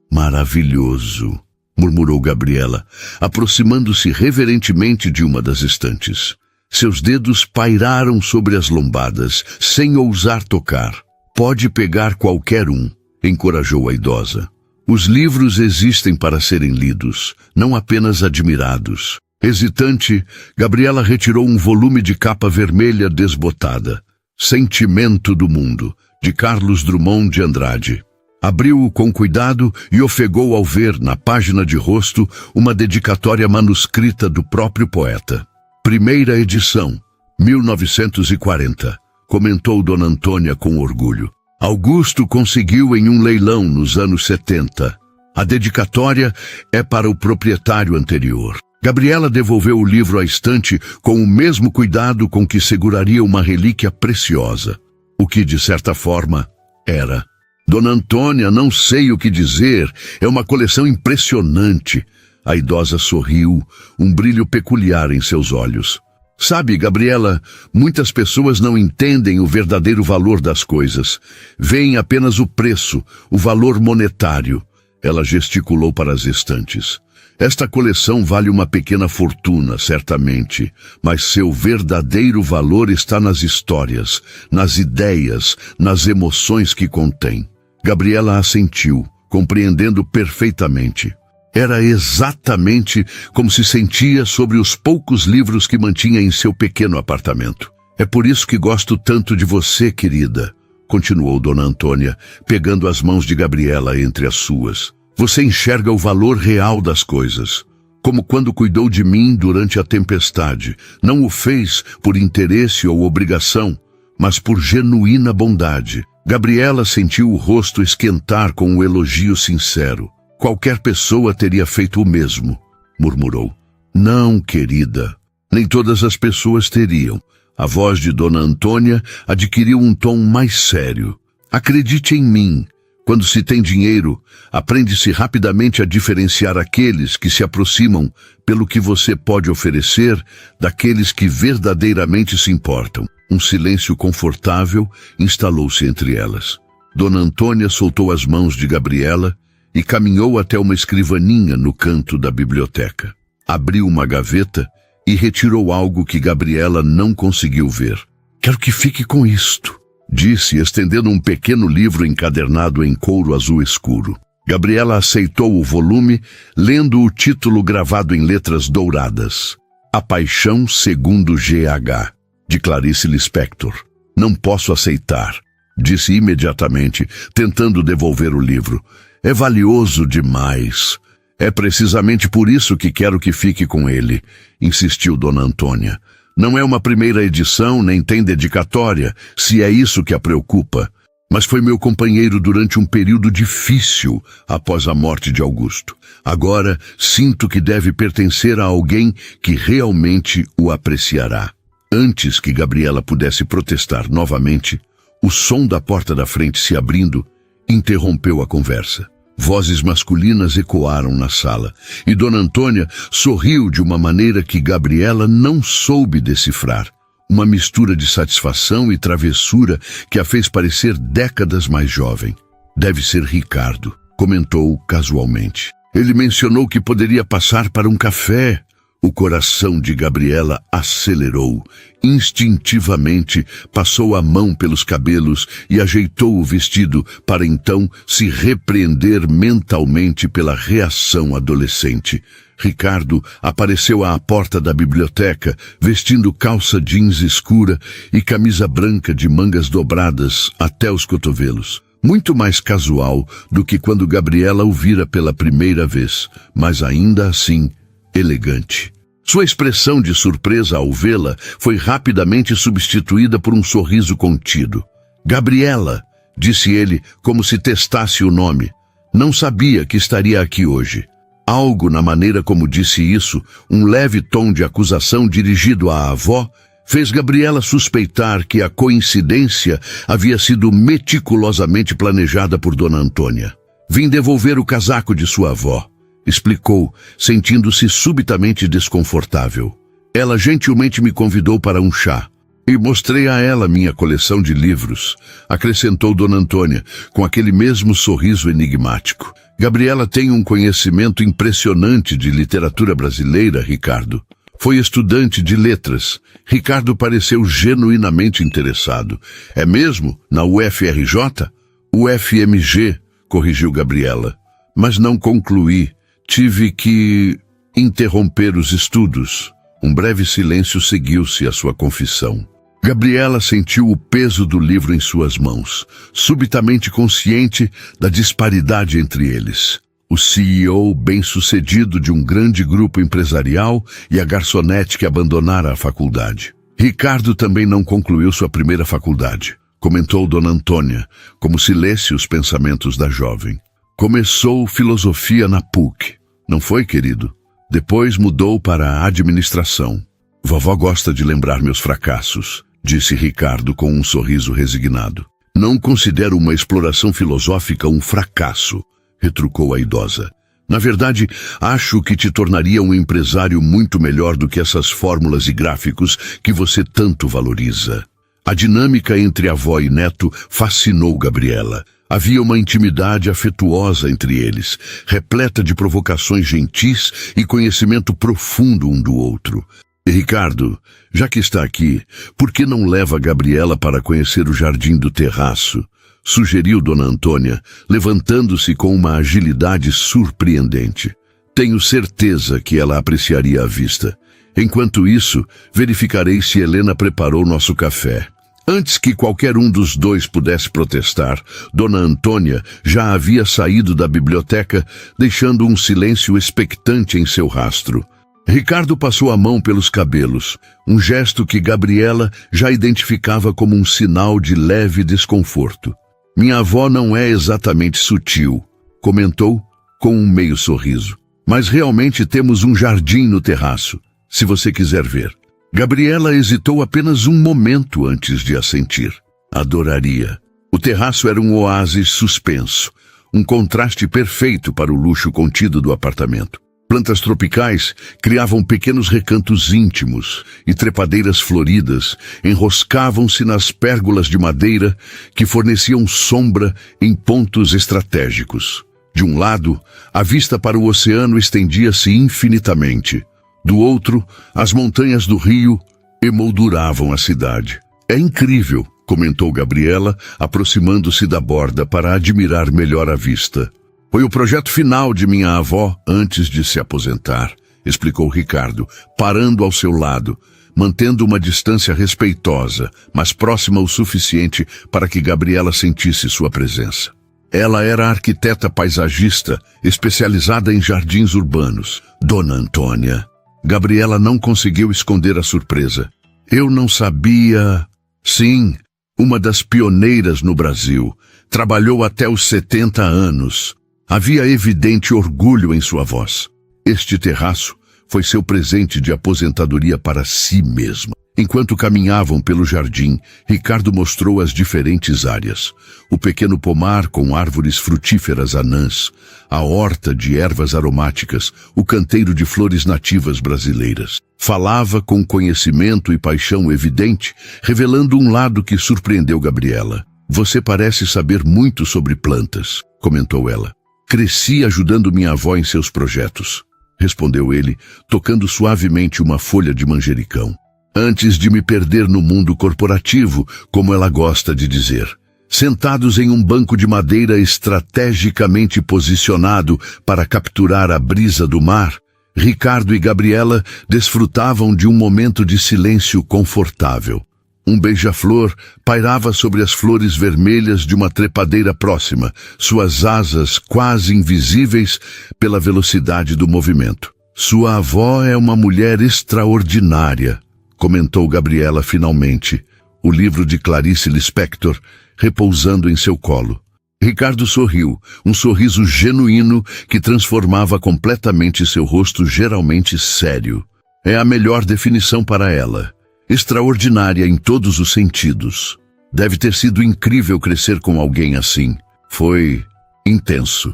maravilhoso, murmurou Gabriela, aproximando-se reverentemente de uma das estantes. Seus dedos pairaram sobre as lombadas, sem ousar tocar. Pode pegar qualquer um, encorajou a idosa. Os livros existem para serem lidos, não apenas admirados. Hesitante, Gabriela retirou um volume de capa vermelha desbotada. Sentimento do Mundo, de Carlos Drummond de Andrade. Abriu-o com cuidado e ofegou ao ver, na página de rosto, uma dedicatória manuscrita do próprio poeta. Primeira edição, 1940, comentou Dona Antônia com orgulho. Augusto conseguiu em um leilão nos anos 70. A dedicatória é para o proprietário anterior. Gabriela devolveu o livro à estante com o mesmo cuidado com que seguraria uma relíquia preciosa, o que, de certa forma, era. Dona Antônia, não sei o que dizer, é uma coleção impressionante. A idosa sorriu, um brilho peculiar em seus olhos. Sabe, Gabriela, muitas pessoas não entendem o verdadeiro valor das coisas. Veem apenas o preço, o valor monetário. Ela gesticulou para as estantes. Esta coleção vale uma pequena fortuna, certamente, mas seu verdadeiro valor está nas histórias, nas ideias, nas emoções que contém. Gabriela assentiu, compreendendo perfeitamente. Era exatamente como se sentia sobre os poucos livros que mantinha em seu pequeno apartamento. É por isso que gosto tanto de você, querida, continuou Dona Antônia, pegando as mãos de Gabriela entre as suas. Você enxerga o valor real das coisas, como quando cuidou de mim durante a tempestade. Não o fez por interesse ou obrigação, mas por genuína bondade. Gabriela sentiu o rosto esquentar com um elogio sincero. Qualquer pessoa teria feito o mesmo, murmurou. Não, querida, nem todas as pessoas teriam. A voz de Dona Antônia adquiriu um tom mais sério. Acredite em mim. Quando se tem dinheiro, aprende-se rapidamente a diferenciar aqueles que se aproximam pelo que você pode oferecer daqueles que verdadeiramente se importam. Um silêncio confortável instalou-se entre elas. Dona Antônia soltou as mãos de Gabriela e caminhou até uma escrivaninha no canto da biblioteca. Abriu uma gaveta e retirou algo que Gabriela não conseguiu ver. Quero que fique com isto, disse, estendendo um pequeno livro encadernado em couro azul escuro. Gabriela aceitou o volume, lendo o título gravado em letras douradas. A Paixão segundo G.H., de Clarice Lispector. Não posso aceitar, disse imediatamente, tentando devolver o livro. É valioso demais. É precisamente por isso que quero que fique com ele, insistiu Dona Antônia. Não é uma primeira edição, nem tem dedicatória, se é isso que a preocupa. Mas foi meu companheiro durante um período difícil após a morte de Augusto. Agora sinto que deve pertencer a alguém que realmente o apreciará. Antes que Gabriela pudesse protestar novamente, o som da porta da frente se abrindo interrompeu a conversa. Vozes masculinas ecoaram na sala, e Dona Antônia sorriu de uma maneira que Gabriela não soube decifrar. Uma mistura de satisfação e travessura que a fez parecer décadas mais jovem. Deve ser Ricardo, comentou casualmente. Ele mencionou que poderia passar para um café. O coração de Gabriela acelerou. Instintivamente, passou a mão pelos cabelos e ajeitou o vestido para então se repreender mentalmente pela reação adolescente. Ricardo apareceu à porta da biblioteca, vestindo calça jeans escura e camisa branca de mangas dobradas até os cotovelos. Muito mais casual do que quando Gabriela o vira pela primeira vez, mas ainda assim elegante. Sua expressão de surpresa ao vê-la foi rapidamente substituída por um sorriso contido. Gabriela, disse ele como se testasse o nome. Não sabia que estaria aqui hoje. Algo na maneira como disse isso, um leve tom de acusação dirigido à avó, fez Gabriela suspeitar que a coincidência havia sido meticulosamente planejada por Dona Antônia. Vim devolver o casaco de sua avó, explicou, sentindo-se subitamente desconfortável. Ela gentilmente me convidou para um chá. E mostrei a ela minha coleção de livros, acrescentou Dona Antônia, com aquele mesmo sorriso enigmático. Gabriela tem um conhecimento impressionante de literatura brasileira, Ricardo. Foi estudante de letras. Ricardo pareceu genuinamente interessado. É mesmo? Na UFRJ? UFMG, corrigiu Gabriela. Mas não concluí. Tive que interromper os estudos. Um breve silêncio seguiu-se à sua confissão. Gabriela sentiu o peso do livro em suas mãos, subitamente consciente da disparidade entre eles. O CEO bem-sucedido de um grande grupo empresarial e a garçonete que abandonara a faculdade. Ricardo também não concluiu sua primeira faculdade, comentou Dona Antônia, como se lesse os pensamentos da jovem. Começou filosofia na PUC, não foi, querido? Depois mudou para a administração. Vovó gosta de lembrar meus fracassos, disse Ricardo com um sorriso resignado. Não considero uma exploração filosófica um fracasso, retrucou a idosa. Na verdade, acho que te tornaria um empresário muito melhor do que essas fórmulas e gráficos que você tanto valoriza. A dinâmica entre avó e neto fascinou Gabriela. Havia uma intimidade afetuosa entre eles, repleta de provocações gentis e conhecimento profundo um do outro. E Ricardo, já que está aqui, por que não leva Gabriela para conhecer o jardim do terraço? Sugeriu Dona Antônia, levantando-se com uma agilidade surpreendente. Tenho certeza que ela apreciaria a vista. Enquanto isso, verificarei se Helena preparou nosso café. Antes que qualquer um dos dois pudesse protestar, Dona Antônia já havia saído da biblioteca, deixando um silêncio expectante em seu rastro. Ricardo passou a mão pelos cabelos, um gesto que Gabriela já identificava como um sinal de leve desconforto. Minha avó não é exatamente sutil, comentou com um meio sorriso. Mas realmente temos um jardim no terraço, se você quiser ver. Gabriela hesitou apenas um momento antes de assentir. Adoraria. O terraço era um oásis suspenso, um contraste perfeito para o luxo contido do apartamento. Plantas tropicais criavam pequenos recantos íntimos e trepadeiras floridas enroscavam-se nas pérgolas de madeira que forneciam sombra em pontos estratégicos. De um lado, a vista para o oceano estendia-se infinitamente. Do outro, as montanhas do rio emolduravam a cidade. É incrível, comentou Gabriela, aproximando-se da borda para admirar melhor a vista. Foi o projeto final de minha avó antes de se aposentar, explicou Ricardo, parando ao seu lado, mantendo uma distância respeitosa, mas próxima o suficiente para que Gabriela sentisse sua presença. Ela era arquiteta paisagista, especializada em jardins urbanos. Dona Antônia. Gabriela não conseguiu esconder a surpresa. Eu não sabia... Sim, uma das pioneiras no Brasil. Trabalhou até os 70 anos. Havia evidente orgulho em sua voz. Este terraço foi seu presente de aposentadoria para si mesma. Enquanto caminhavam pelo jardim, Ricardo mostrou as diferentes áreas. O pequeno pomar com árvores frutíferas anãs, a horta de ervas aromáticas, o canteiro de flores nativas brasileiras. Falava com conhecimento e paixão evidente, revelando um lado que surpreendeu Gabriela. Você parece saber muito sobre plantas, comentou ela. Cresci ajudando minha avó em seus projetos, respondeu ele, tocando suavemente uma folha de manjericão. Antes de me perder no mundo corporativo, como ela gosta de dizer. Sentados em um banco de madeira estrategicamente posicionado para capturar a brisa do mar, Ricardo e Gabriela desfrutavam de um momento de silêncio confortável. Um beija-flor pairava sobre as flores vermelhas de uma trepadeira próxima, suas asas quase invisíveis pela velocidade do movimento. Sua avó é uma mulher extraordinária, comentou Gabriela finalmente, o livro de Clarice Lispector repousando em seu colo. Ricardo sorriu, um sorriso genuíno que transformava completamente seu rosto geralmente sério. É a melhor definição para ela. Extraordinária em todos os sentidos. Deve ter sido incrível crescer com alguém assim. Foi intenso.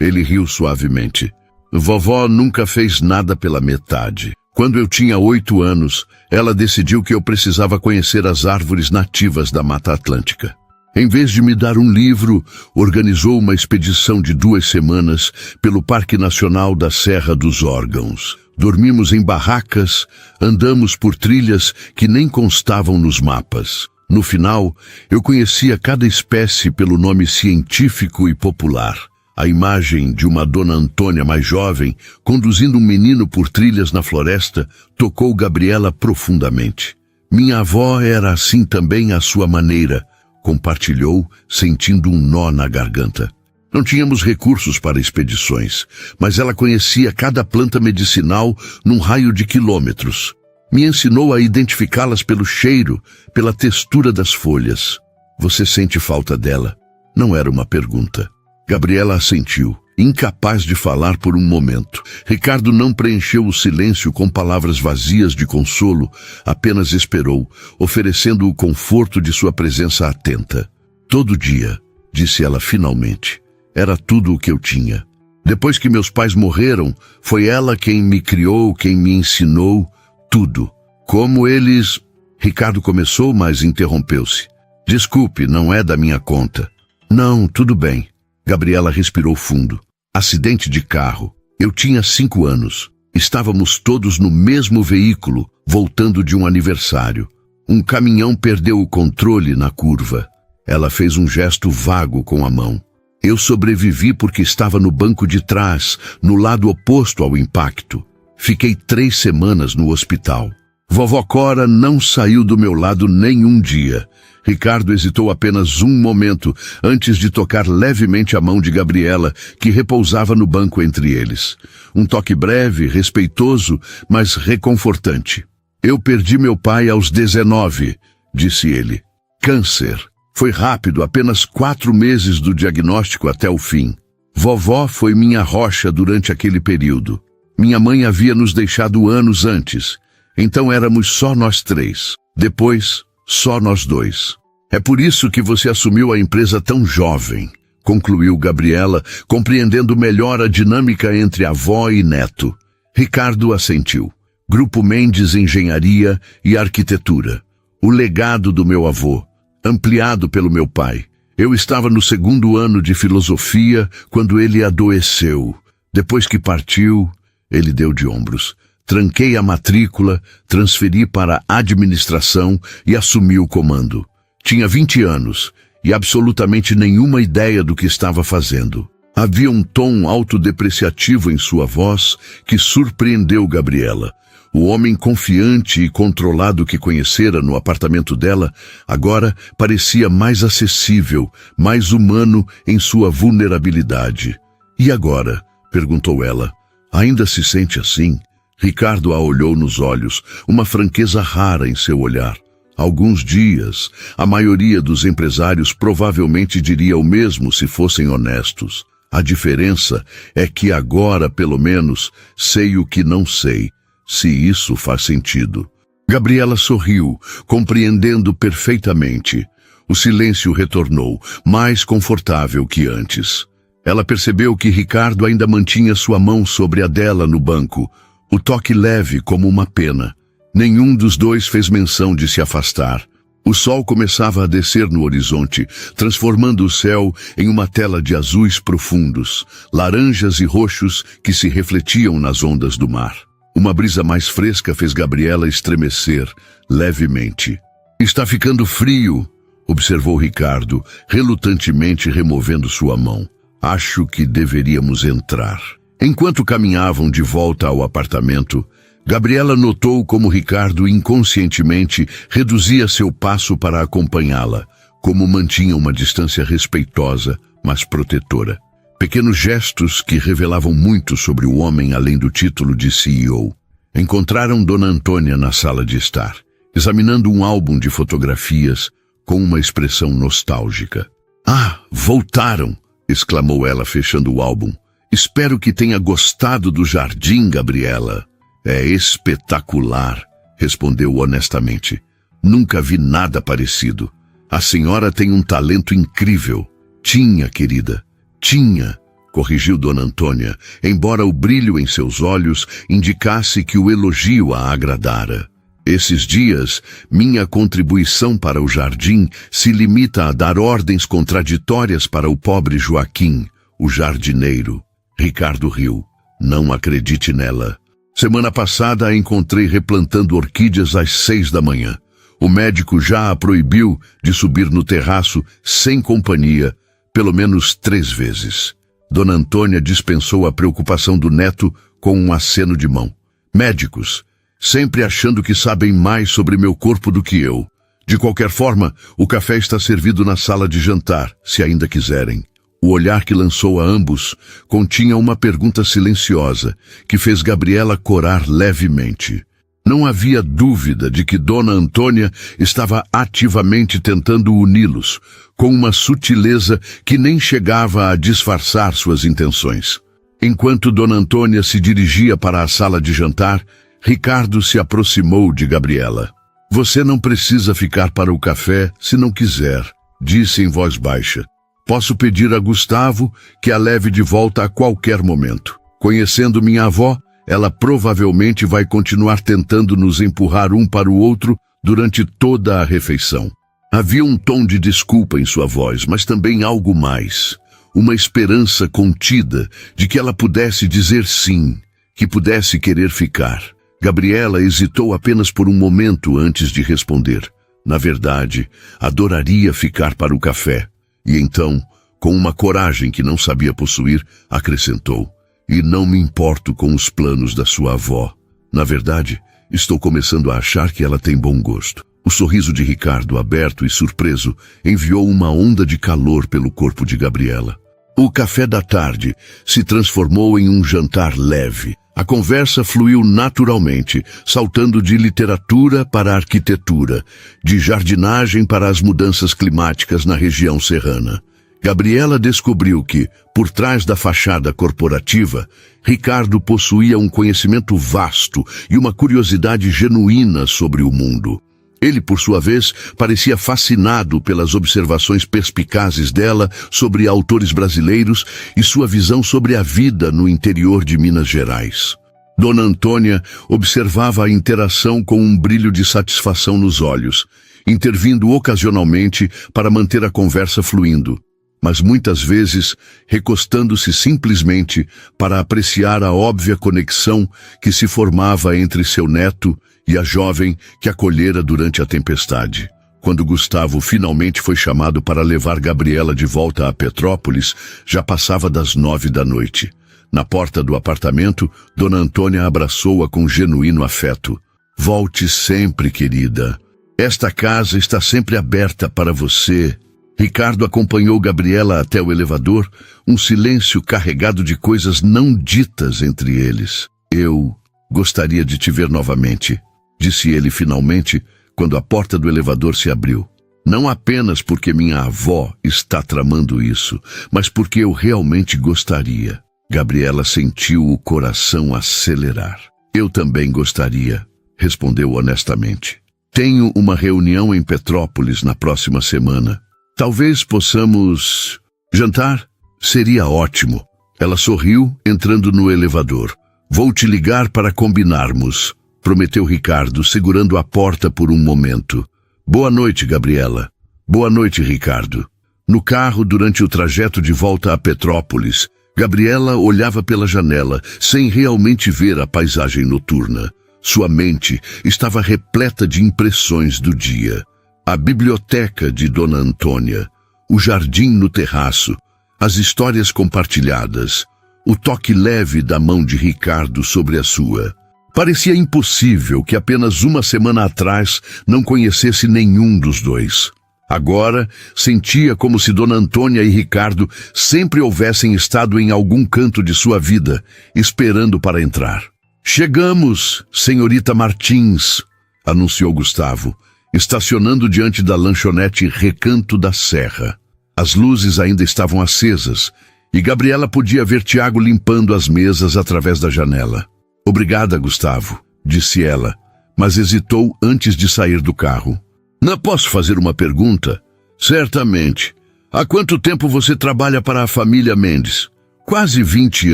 Ele riu suavemente. Vovó nunca fez nada pela metade. Quando eu tinha 8 anos, ela decidiu que eu precisava conhecer as árvores nativas da Mata Atlântica. Em vez de me dar um livro, organizou uma expedição de 2 semanas pelo Parque Nacional da Serra dos Órgãos. Dormimos em barracas, andamos por trilhas que nem constavam nos mapas. No final, eu conhecia cada espécie pelo nome científico e popular. A imagem de uma Dona Antônia mais jovem, conduzindo um menino por trilhas na floresta, tocou Gabriela profundamente. Minha avó era assim também à sua maneira, compartilhou, sentindo um nó na garganta. Não tínhamos recursos para expedições, mas ela conhecia cada planta medicinal num raio de quilômetros. Me ensinou a identificá-las pelo cheiro, pela textura das folhas. Você sente falta dela? Não era uma pergunta. Gabriela assentiu, incapaz de falar por um momento. Ricardo não preencheu o silêncio com palavras vazias de consolo, apenas esperou, oferecendo o conforto de sua presença atenta. Todo dia, disse ela finalmente, era tudo o que eu tinha. Depois que meus pais morreram, foi ela quem me criou, quem me ensinou tudo. Como eles... Ricardo começou, mas interrompeu-se. Desculpe, não é da minha conta. Não, tudo bem. Gabriela respirou fundo. Acidente de carro. Eu tinha 5 anos. Estávamos todos no mesmo veículo, voltando de um aniversário. Um caminhão perdeu o controle na curva. Ela fez um gesto vago com a mão. Eu sobrevivi porque estava no banco de trás, no lado oposto ao impacto. Fiquei 3 semanas no hospital. Vovó Cora não saiu do meu lado nenhum dia. Ricardo hesitou apenas um momento antes de tocar levemente a mão de Gabriela, que repousava no banco entre eles. Um toque breve, respeitoso, mas reconfortante. Eu perdi meu pai aos 19, disse ele. Câncer. Foi rápido, apenas 4 meses do diagnóstico até o fim. Vovó foi minha rocha durante aquele período. Minha mãe havia nos deixado anos antes. Então éramos só nós 3. Depois, só nós 2. É por isso que você assumiu a empresa tão jovem, concluiu Gabriela, compreendendo melhor a dinâmica entre avó e neto. Ricardo assentiu. Grupo Mendes Engenharia e Arquitetura. O legado do meu avô, ampliado pelo meu pai. Eu estava no 2º ano de filosofia quando ele adoeceu. Depois que partiu, ele deu de ombros. Tranquei a matrícula, transferi para a administração e assumi o comando. Tinha 20 anos e absolutamente nenhuma ideia do que estava fazendo. Havia um tom autodepreciativo em sua voz que surpreendeu Gabriela. O homem confiante e controlado que conhecera no apartamento dela, agora parecia mais acessível, mais humano em sua vulnerabilidade. E agora? Perguntou ela. Ainda se sente assim? Ricardo a olhou nos olhos, uma franqueza rara em seu olhar. Alguns dias, a maioria dos empresários provavelmente diria o mesmo se fossem honestos. A diferença é que agora, pelo menos, sei o que não sei, se isso faz sentido. Gabriela sorriu, compreendendo perfeitamente. O silêncio retornou, mais confortável que antes. Ela percebeu que Ricardo ainda mantinha sua mão sobre a dela no banco, o toque leve como uma pena. Nenhum dos dois fez menção de se afastar. O sol começava a descer no horizonte, transformando o céu em uma tela de azuis profundos, laranjas e roxos que se refletiam nas ondas do mar. Uma brisa mais fresca fez Gabriela estremecer, levemente. Está ficando frio, observou Ricardo, relutantemente removendo sua mão. Acho que deveríamos entrar. Enquanto caminhavam de volta ao apartamento, Gabriela notou como Ricardo inconscientemente reduzia seu passo para acompanhá-la, como mantinha uma distância respeitosa, mas protetora. Pequenos gestos que revelavam muito sobre o homem além do título de CEO. Encontraram Dona Antônia na sala de estar, examinando um álbum de fotografias com uma expressão nostálgica. Ah, voltaram! Exclamou ela, fechando o álbum. Espero que tenha gostado do jardim, Gabriela. É espetacular, respondeu honestamente. Nunca vi nada parecido. A senhora tem um talento incrível. Tinha, querida, tinha, corrigiu Dona Antônia, embora o brilho em seus olhos indicasse que o elogio a agradara. Esses dias, minha contribuição para o jardim se limita a dar ordens contraditórias para o pobre Joaquim, o jardineiro. Ricardo riu. Não acredite nela. Semana passada a encontrei replantando orquídeas às 6 da manhã. O médico já a proibiu de subir no terraço sem companhia, pelo menos 3 vezes. Dona Antônia dispensou a preocupação do neto com um aceno de mão. Médicos, sempre achando que sabem mais sobre meu corpo do que eu. De qualquer forma, o café está servido na sala de jantar, se ainda quiserem. O olhar que lançou a ambos continha uma pergunta silenciosa, que fez Gabriela corar levemente. Não havia dúvida de que Dona Antônia estava ativamente tentando uni-los, com uma sutileza que nem chegava a disfarçar suas intenções. Enquanto Dona Antônia se dirigia para a sala de jantar, Ricardo se aproximou de Gabriela. Você não precisa ficar para o café se não quiser, disse em voz baixa. Posso pedir a Gustavo que a leve de volta a qualquer momento. Conhecendo minha avó, ela provavelmente vai continuar tentando nos empurrar um para o outro durante toda a refeição. Havia um tom de desculpa em sua voz, mas também algo mais. Uma esperança contida de que ela pudesse dizer sim, que pudesse querer ficar. Gabriela hesitou apenas por um momento antes de responder. Na verdade, adoraria ficar para o café. E então, com uma coragem que não sabia possuir, acrescentou: e não me importo com os planos da sua avó. Na verdade, estou começando a achar que ela tem bom gosto. O sorriso de Ricardo, aberto e surpreso, enviou uma onda de calor pelo corpo de Gabriela. O café da tarde se transformou em um jantar leve. A conversa fluiu naturalmente, saltando de literatura para arquitetura, de jardinagem para as mudanças climáticas na região serrana. Gabriela descobriu que, por trás da fachada corporativa, Ricardo possuía um conhecimento vasto e uma curiosidade genuína sobre o mundo. Ele, por sua vez, parecia fascinado pelas observações perspicazes dela sobre autores brasileiros e sua visão sobre a vida no interior de Minas Gerais. Dona Antônia observava a interação com um brilho de satisfação nos olhos, intervindo ocasionalmente para manter a conversa fluindo, mas muitas vezes recostando-se simplesmente para apreciar a óbvia conexão que se formava entre seu neto e a jovem que acolhera durante a tempestade. Quando Gustavo finalmente foi chamado para levar Gabriela de volta a Petrópolis, já passava das 9 da noite. Na porta do apartamento, Dona Antônia abraçou-a com genuíno afeto. Volte sempre, querida. Esta casa está sempre aberta para você. Ricardo acompanhou Gabriela até o elevador, um silêncio carregado de coisas não ditas entre eles. Eu gostaria de te ver novamente, disse ele finalmente, quando a porta do elevador se abriu. Não apenas porque minha avó está tramando isso, mas porque eu realmente gostaria. Gabriela sentiu o coração acelerar. Eu também gostaria, respondeu honestamente. Tenho uma reunião em Petrópolis na próxima semana. Talvez possamos jantar? Seria ótimo. Ela sorriu, entrando no elevador. Vou te ligar para combinarmos, prometeu Ricardo, segurando a porta por um momento. Boa noite, Gabriela. Boa noite, Ricardo. No carro, durante o trajeto de volta a Petrópolis, Gabriela olhava pela janela, sem realmente ver a paisagem noturna. Sua mente estava repleta de impressões do dia. A biblioteca de Dona Antônia, o jardim no terraço, as histórias compartilhadas, o toque leve da mão de Ricardo sobre a sua. Parecia impossível que apenas uma semana atrás não conhecesse nenhum dos dois. Agora, sentia como se Dona Antônia e Ricardo sempre houvessem estado em algum canto de sua vida, esperando para entrar. Chegamos, senhorita Martins, anunciou Gustavo, estacionando diante da lanchonete Recanto da Serra. As luzes ainda estavam acesas, e Gabriela podia ver Tiago limpando as mesas através da janela. Obrigada, Gustavo, disse ela, mas hesitou antes de sair do carro. Não posso fazer uma pergunta? Certamente. Há quanto tempo você trabalha para a família Mendes? Quase 20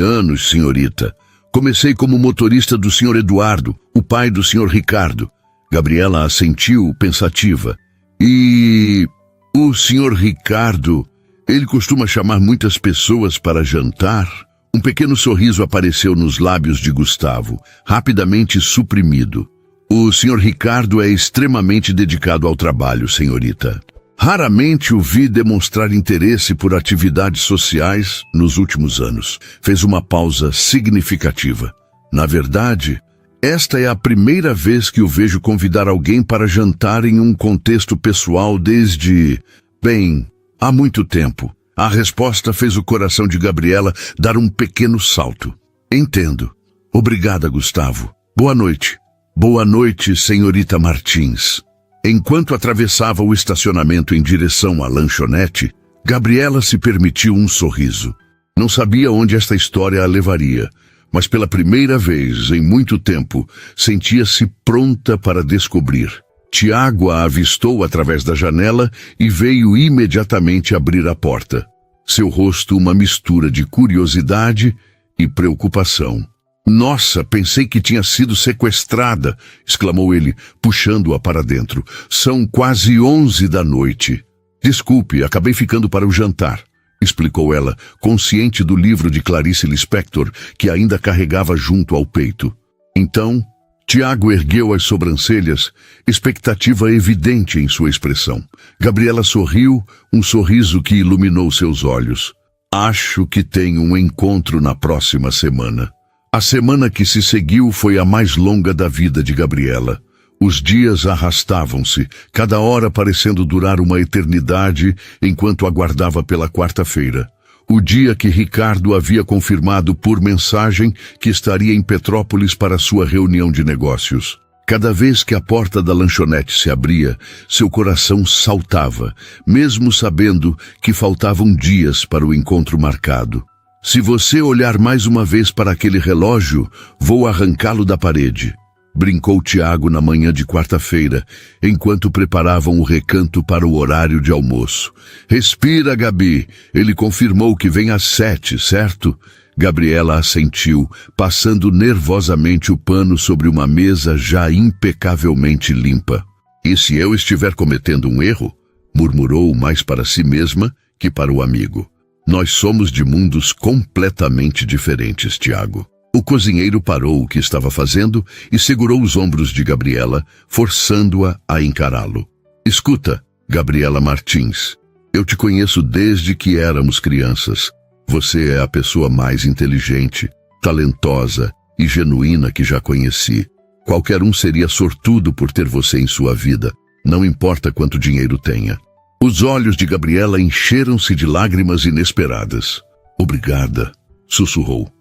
anos, senhorita. Comecei como motorista do Sr. Eduardo, o pai do Sr. Ricardo. Gabriela assentiu, pensativa. E o Sr. Ricardo, ele costuma chamar muitas pessoas para jantar? Um pequeno sorriso apareceu nos lábios de Gustavo, rapidamente suprimido. O Sr. Ricardo é extremamente dedicado ao trabalho, senhorita. Raramente o vi demonstrar interesse por atividades sociais nos últimos anos. Fez uma pausa significativa. Na verdade, esta é a primeira vez que o vejo convidar alguém para jantar em um contexto pessoal desde, bem, há muito tempo. A resposta fez o coração de Gabriela dar um pequeno salto. Entendo. Obrigada, Gustavo. Boa noite. Boa noite, senhorita Martins. Enquanto atravessava o estacionamento em direção à lanchonete, Gabriela se permitiu um sorriso. Não sabia onde esta história a levaria, mas pela primeira vez em muito tempo, sentia-se pronta para descobrir. Tiago a avistou através da janela e veio imediatamente abrir a porta. Seu rosto uma mistura de curiosidade e preocupação. Nossa, pensei que tinha sido sequestrada, exclamou ele, puxando-a para dentro. São quase 11 da noite. Desculpe, acabei ficando para o jantar, explicou ela, consciente do livro de Clarice Lispector que ainda carregava junto ao peito. Então, Tiago ergueu as sobrancelhas, expectativa evidente em sua expressão. Gabriela sorriu, um sorriso que iluminou seus olhos. Acho que tenho um encontro na próxima semana. A semana que se seguiu foi a mais longa da vida de Gabriela. Os dias arrastavam-se, cada hora parecendo durar uma eternidade enquanto aguardava pela quarta-feira. O dia que Ricardo havia confirmado por mensagem que estaria em Petrópolis para sua reunião de negócios. Cada vez que a porta da lanchonete se abria, seu coração saltava, mesmo sabendo que faltavam dias para o encontro marcado. Se você olhar mais uma vez para aquele relógio, vou arrancá-lo da parede, brincou Tiago na manhã de quarta-feira, enquanto preparavam o recanto para o horário de almoço. Respira, Gabi. Ele confirmou que vem às 7, certo? Gabriela assentiu, passando nervosamente o pano sobre uma mesa já impecavelmente limpa. E se eu estiver cometendo um erro? Murmurou mais para si mesma que para o amigo. Nós somos de mundos completamente diferentes, Tiago. O cozinheiro parou o que estava fazendo e segurou os ombros de Gabriela, forçando-a a encará-lo. Escuta, Gabriela Martins, eu te conheço desde que éramos crianças. Você é a pessoa mais inteligente, talentosa e genuína que já conheci. Qualquer um seria sortudo por ter você em sua vida, não importa quanto dinheiro tenha. Os olhos de Gabriela encheram-se de lágrimas inesperadas. Obrigada, sussurrou.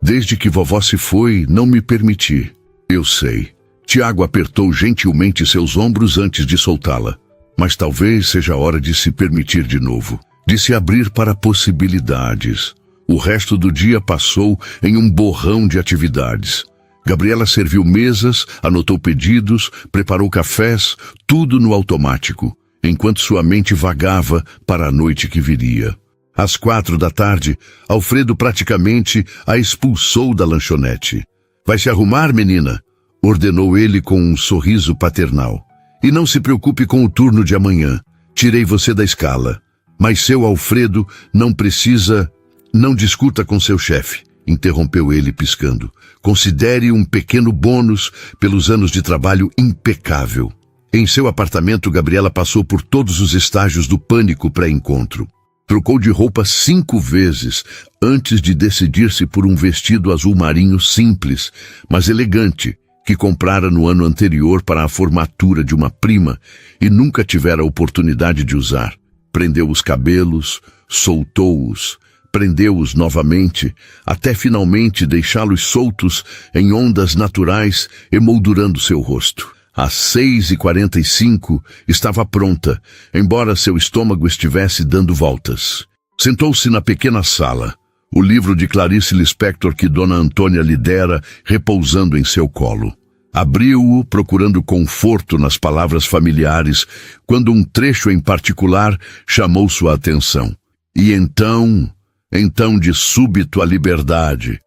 Desde que vovó se foi, não me permiti. Eu sei. Tiago apertou gentilmente seus ombros antes de soltá-la. Mas talvez seja hora de se permitir de novo, de se abrir para possibilidades. O resto do dia passou em um borrão de atividades. Gabriela serviu mesas, anotou pedidos, preparou cafés, tudo no automático, enquanto sua mente vagava para a noite que viria. Às 4 da tarde, Alfredo praticamente a expulsou da lanchonete. Vai se arrumar, menina? Ordenou ele com um sorriso paternal. E não se preocupe com o turno de amanhã. Tirei você da escala. Mas seu Alfredo não precisa... Não discuta com seu chefe, interrompeu ele piscando. Considere um pequeno bônus pelos anos de trabalho impecável. Em seu apartamento, Gabriela passou por todos os estágios do pânico pré-encontro. Trocou de roupa 5 vezes antes de decidir-se por um vestido azul marinho simples, mas elegante, que comprara no ano anterior para a formatura de uma prima e nunca tivera a oportunidade de usar. Prendeu os cabelos, soltou-os, prendeu-os novamente, até finalmente deixá-los soltos em ondas naturais, emoldurando seu rosto. Às 6h45 estava pronta, embora seu estômago estivesse dando voltas. Sentou-se na pequena sala, o livro de Clarice Lispector que Dona Antônia lhe dera repousando em seu colo. Abriu-o procurando conforto nas palavras familiares, quando um trecho em particular chamou sua atenção. E então... Então, de súbito, a liberdade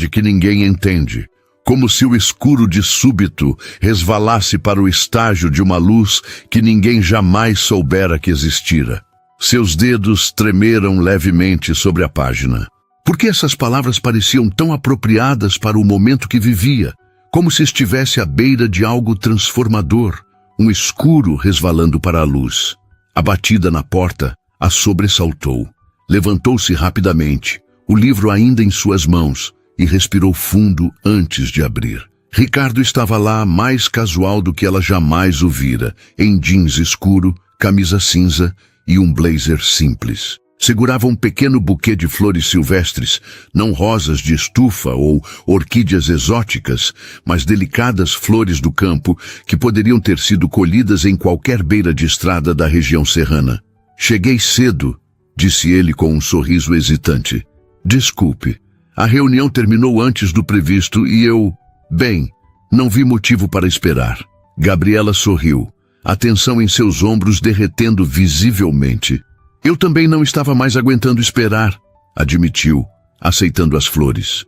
que ninguém entende, como se o escuro de súbito resvalasse para o estágio de uma luz que ninguém jamais soubera que existira. Seus dedos tremeram levemente sobre a página. Por que essas palavras pareciam tão apropriadas para o momento que vivia, como se estivesse à beira de algo transformador, um escuro resvalando para a luz. A batida na porta a sobressaltou. Levantou-se rapidamente, o livro ainda em suas mãos, e respirou fundo antes de abrir. Ricardo estava lá mais casual do que ela jamais o vira, em jeans escuro, camisa cinza e um blazer simples. Segurava um pequeno buquê de flores silvestres, não rosas de estufa ou orquídeas exóticas, mas delicadas flores do campo que poderiam ter sido colhidas em qualquer beira de estrada da região serrana. Cheguei cedo, disse ele com um sorriso hesitante. Desculpe, a reunião terminou antes do previsto e bem, não vi motivo para esperar. Gabriela sorriu, a tensão em seus ombros derretendo visivelmente. Eu também não estava mais aguentando esperar, admitiu, aceitando as flores.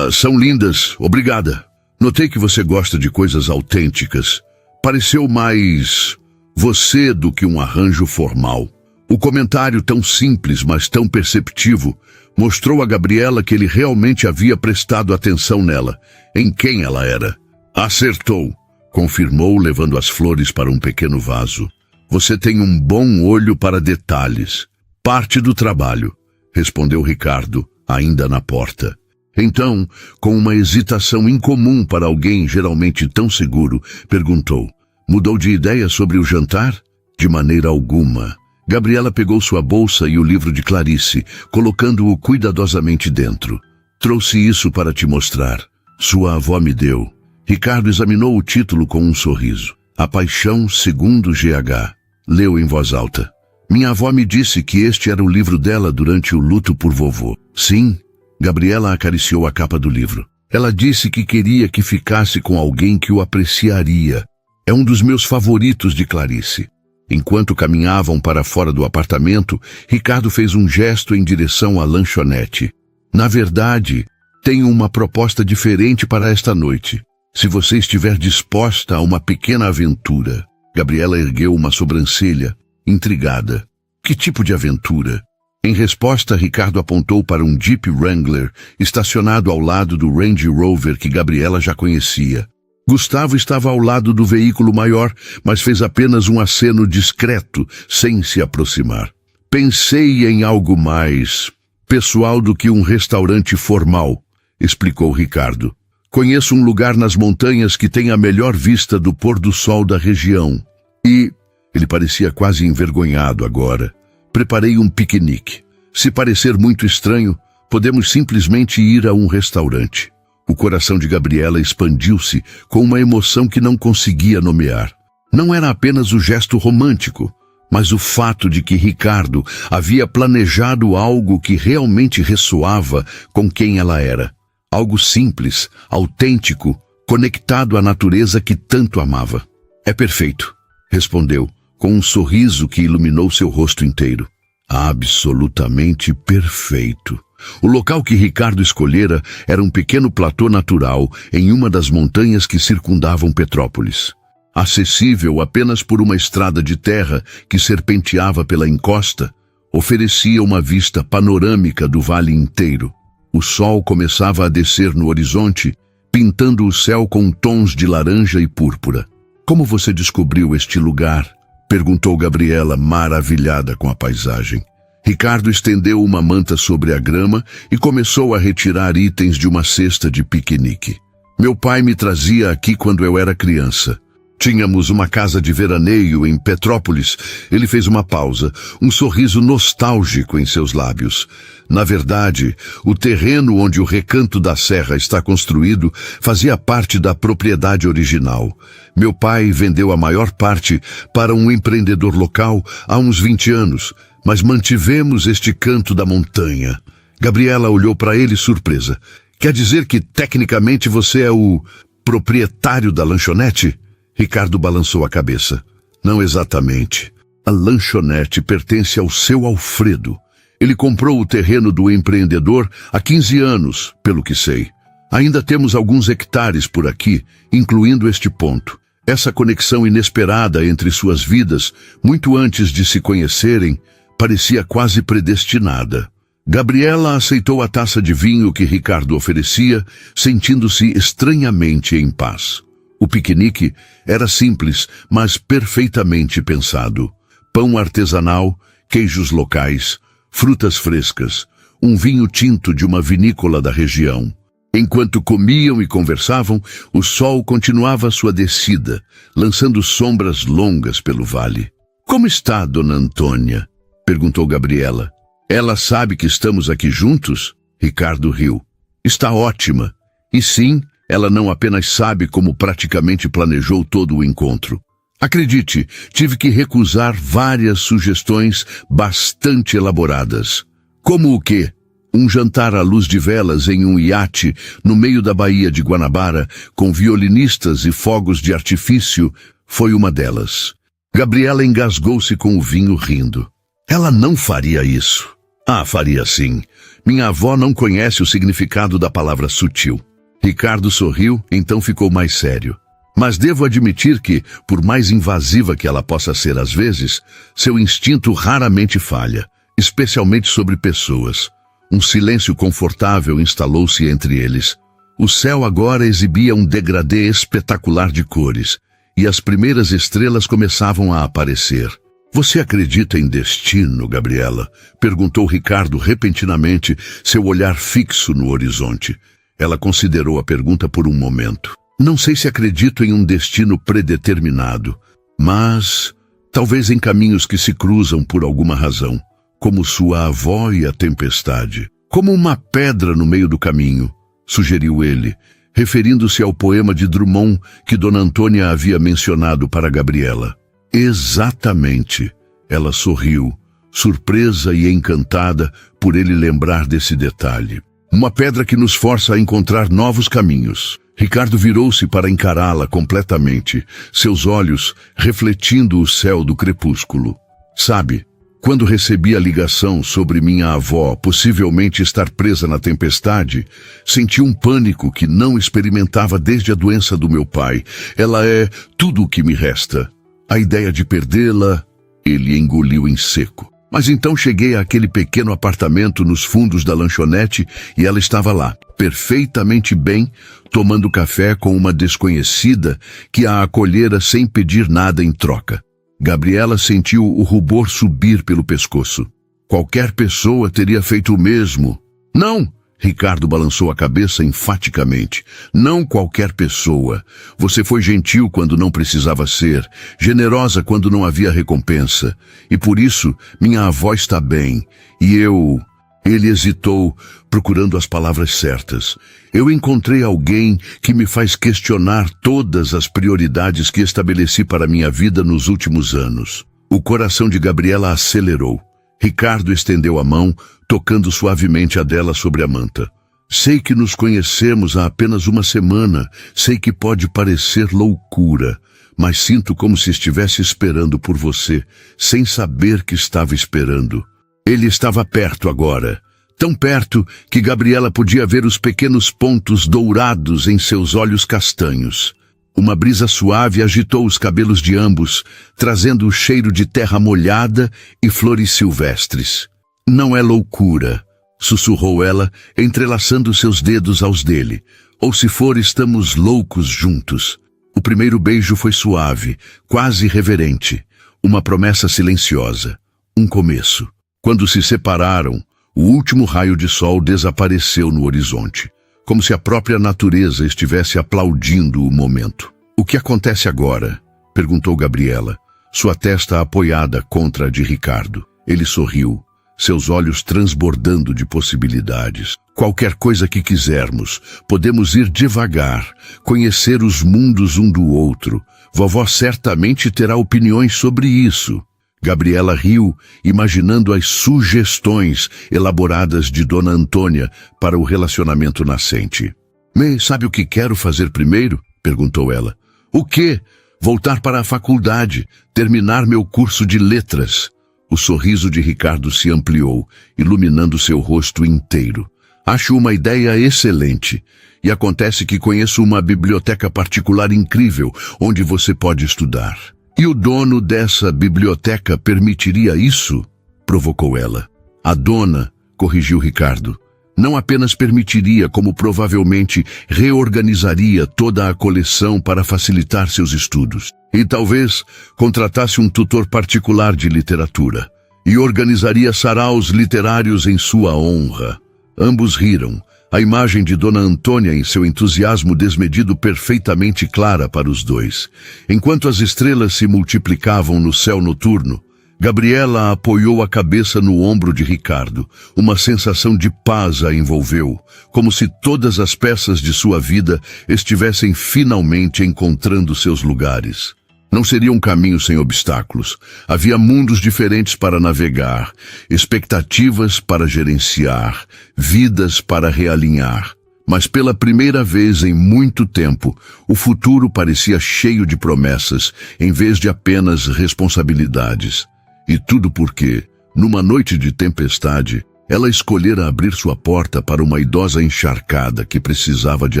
São lindas, obrigada. Notei que você gosta de coisas autênticas. Pareceu mais você do que um arranjo formal. O comentário tão simples, mas tão perceptivo, mostrou a Gabriela que ele realmente havia prestado atenção nela, em quem ela era. Acertou, confirmou, levando as flores para um pequeno vaso. Você tem um bom olho para detalhes. Parte do trabalho, respondeu Ricardo, ainda na porta. Então, com uma hesitação incomum para alguém geralmente tão seguro, perguntou: mudou de ideia sobre o jantar? De maneira alguma. Gabriela pegou sua bolsa e o livro de Clarice, colocando-o cuidadosamente dentro. Trouxe isso para te mostrar. Sua avó me deu. Ricardo examinou o título com um sorriso. A Paixão segundo GH. Leu em voz alta. Minha avó me disse que este era o livro dela durante o luto por vovô. Sim, Gabriela acariciou a capa do livro. Ela disse que queria que ficasse com alguém que o apreciaria. É um dos meus favoritos de Clarice. Enquanto caminhavam para fora do apartamento, Ricardo fez um gesto em direção à lanchonete. Na verdade, tenho uma proposta diferente para esta noite. Se você estiver disposta a uma pequena aventura. Gabriela ergueu uma sobrancelha, intrigada. Que tipo de aventura? Em resposta, Ricardo apontou para um Jeep Wrangler estacionado ao lado do Range Rover que Gabriela já conhecia. Gustavo estava ao lado do veículo maior, mas fez apenas um aceno discreto, sem se aproximar. Pensei em algo mais pessoal do que um restaurante formal, explicou Ricardo. Conheço um lugar nas montanhas que tem a melhor vista do pôr do sol da região. E ele parecia quase envergonhado agora. Preparei um piquenique. Se parecer muito estranho, podemos simplesmente ir a um restaurante. O coração de Gabriela expandiu-se com uma emoção que não conseguia nomear. Não era apenas o gesto romântico, mas o fato de que Ricardo havia planejado algo que realmente ressoava com quem ela era. Algo simples, autêntico, conectado à natureza que tanto amava. É perfeito, respondeu, com um sorriso que iluminou seu rosto inteiro. Absolutamente perfeito. O local que Ricardo escolhera era um pequeno platô natural em uma das montanhas que circundavam Petrópolis. Acessível apenas por uma estrada de terra que serpenteava pela encosta, oferecia uma vista panorâmica do vale inteiro. O sol começava a descer no horizonte, pintando o céu com tons de laranja e púrpura. Como você descobriu este lugar? Perguntou Gabriela, maravilhada com a paisagem. Ricardo estendeu uma manta sobre a grama e começou a retirar itens de uma cesta de piquenique. Meu pai me trazia aqui quando eu era criança. Tínhamos uma casa de veraneio em Petrópolis. Ele fez uma pausa, um sorriso nostálgico em seus lábios. Na verdade, o terreno onde o recanto da serra está construído fazia parte da propriedade original. Meu pai vendeu a maior parte para um empreendedor local há uns 20 anos, mas mantivemos este canto da montanha. Gabriela olhou para ele surpresa. Quer dizer que, tecnicamente, você é o proprietário da lanchonete? Ricardo balançou a cabeça. Não exatamente. A lanchonete pertence ao seu Alfredo. Ele comprou o terreno do empreendedor há 15 anos, pelo que sei. Ainda temos alguns hectares por aqui, incluindo este ponto. Essa conexão inesperada entre suas vidas, muito antes de se conhecerem, parecia quase predestinada. Gabriela aceitou a taça de vinho que Ricardo oferecia, sentindo-se estranhamente em paz. O piquenique era simples, mas perfeitamente pensado. Pão artesanal, queijos locais, frutas frescas, um vinho tinto de uma vinícola da região. Enquanto comiam e conversavam, o sol continuava sua descida, lançando sombras longas pelo vale. "Como está, Dona Antônia?" perguntou Gabriela. "Ela sabe que estamos aqui juntos?" Ricardo riu. "Está ótima. E sim, ela não apenas sabe como praticamente planejou todo o encontro. Acredite, tive que recusar várias sugestões bastante elaboradas. Como o quê? Um jantar à luz de velas em um iate no meio da Baía de Guanabara, com violinistas e fogos de artifício, foi uma delas." Gabriela engasgou-se com o vinho rindo. "Ela não faria isso." "Ah, faria sim. Minha avó não conhece o significado da palavra sutil." Ricardo sorriu, então ficou mais sério. "Mas devo admitir que, por mais invasiva que ela possa ser às vezes, seu instinto raramente falha, especialmente sobre pessoas." Um silêncio confortável instalou-se entre eles. O céu agora exibia um degradê espetacular de cores, e as primeiras estrelas começavam a aparecer. "Você acredita em destino, Gabriela?" perguntou Ricardo repentinamente, seu olhar fixo no horizonte. Ela considerou a pergunta por um momento. "Não sei se acredito em um destino predeterminado, mas talvez em caminhos que se cruzam por alguma razão, como sua avó e a tempestade. Como uma pedra no meio do caminho", sugeriu ele, referindo-se ao poema de Drummond que Dona Antônia havia mencionado para Gabriela. "Exatamente." Ela sorriu, surpresa e encantada por ele lembrar desse detalhe. "Uma pedra que nos força a encontrar novos caminhos." Ricardo virou-se para encará-la completamente, seus olhos refletindo o céu do crepúsculo. "Sabe, quando recebi a ligação sobre minha avó possivelmente estar presa na tempestade, senti um pânico que não experimentava desde a doença do meu pai. Ela é tudo o que me resta. A ideia de perdê-la..." Ele engoliu em seco. "Mas então cheguei àquele pequeno apartamento nos fundos da lanchonete e ela estava lá, perfeitamente bem, tomando café com uma desconhecida que a acolhera sem pedir nada em troca." Gabriela sentiu o rubor subir pelo pescoço. Qualquer pessoa teria feito o mesmo. "Não!" Ricardo balançou a cabeça enfaticamente. "Não qualquer pessoa. Você foi gentil quando não precisava ser, generosa quando não havia recompensa. E por isso, minha avó está bem. E eu..." Ele hesitou, procurando as palavras certas. "Eu encontrei alguém que me faz questionar todas as prioridades que estabeleci para minha vida nos últimos anos." O coração de Gabriela acelerou. Ricardo estendeu a mão, tocando suavemente a dela sobre a manta. "Sei que nos conhecemos há apenas uma semana. Sei que pode parecer loucura, mas sinto como se estivesse esperando por você, sem saber que estava esperando." Ele estava perto agora, tão perto que Gabriela podia ver os pequenos pontos dourados em seus olhos castanhos. Uma brisa suave agitou os cabelos de ambos, trazendo o cheiro de terra molhada e flores silvestres. "Não é loucura", sussurrou ela, entrelaçando seus dedos aos dele. "Ou se for, estamos loucos juntos." O primeiro beijo foi suave, quase reverente. Uma promessa silenciosa. Um começo. Quando se separaram, o último raio de sol desapareceu no horizonte, como se a própria natureza estivesse aplaudindo o momento. "O que acontece agora?" perguntou Gabriela, sua testa apoiada contra a de Ricardo. Ele sorriu, seus olhos transbordando de possibilidades. "Qualquer coisa que quisermos, podemos ir devagar, conhecer os mundos um do outro. Vovó certamente terá opiniões sobre isso." Gabriela riu, imaginando as sugestões elaboradas de Dona Antônia para o relacionamento nascente. "Mas sabe o que quero fazer primeiro?" perguntou ela. "O quê?" "Voltar para a faculdade, terminar meu curso de letras." O sorriso de Ricardo se ampliou, iluminando seu rosto inteiro. Acho uma ideia excelente. E acontece que conheço uma biblioteca particular incrível, onde você pode estudar. E o dono dessa biblioteca permitiria isso? Provocou ela. A dona, corrigiu Ricardo, não apenas permitiria, como provavelmente reorganizaria toda a coleção para facilitar seus estudos. E talvez contratasse um tutor particular de literatura. E organizaria saraus literários em sua honra. Ambos riram. A imagem de Dona Antônia em seu entusiasmo desmedido perfeitamente clara para os dois. Enquanto as estrelas se multiplicavam no céu noturno, Gabriela apoiou a cabeça no ombro de Ricardo. Uma sensação de paz a envolveu, como se todas as peças de sua vida estivessem finalmente encontrando seus lugares. Não seria um caminho sem obstáculos. Havia mundos diferentes para navegar, expectativas para gerenciar, vidas para realinhar. Mas pela primeira vez em muito tempo, o futuro parecia cheio de promessas, em vez de apenas responsabilidades. E tudo porque, numa noite de tempestade, ela escolhera abrir sua porta para uma idosa encharcada que precisava de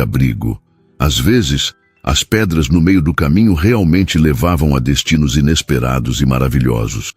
abrigo. Às vezes, as pedras no meio do caminho realmente levavam a destinos inesperados e maravilhosos.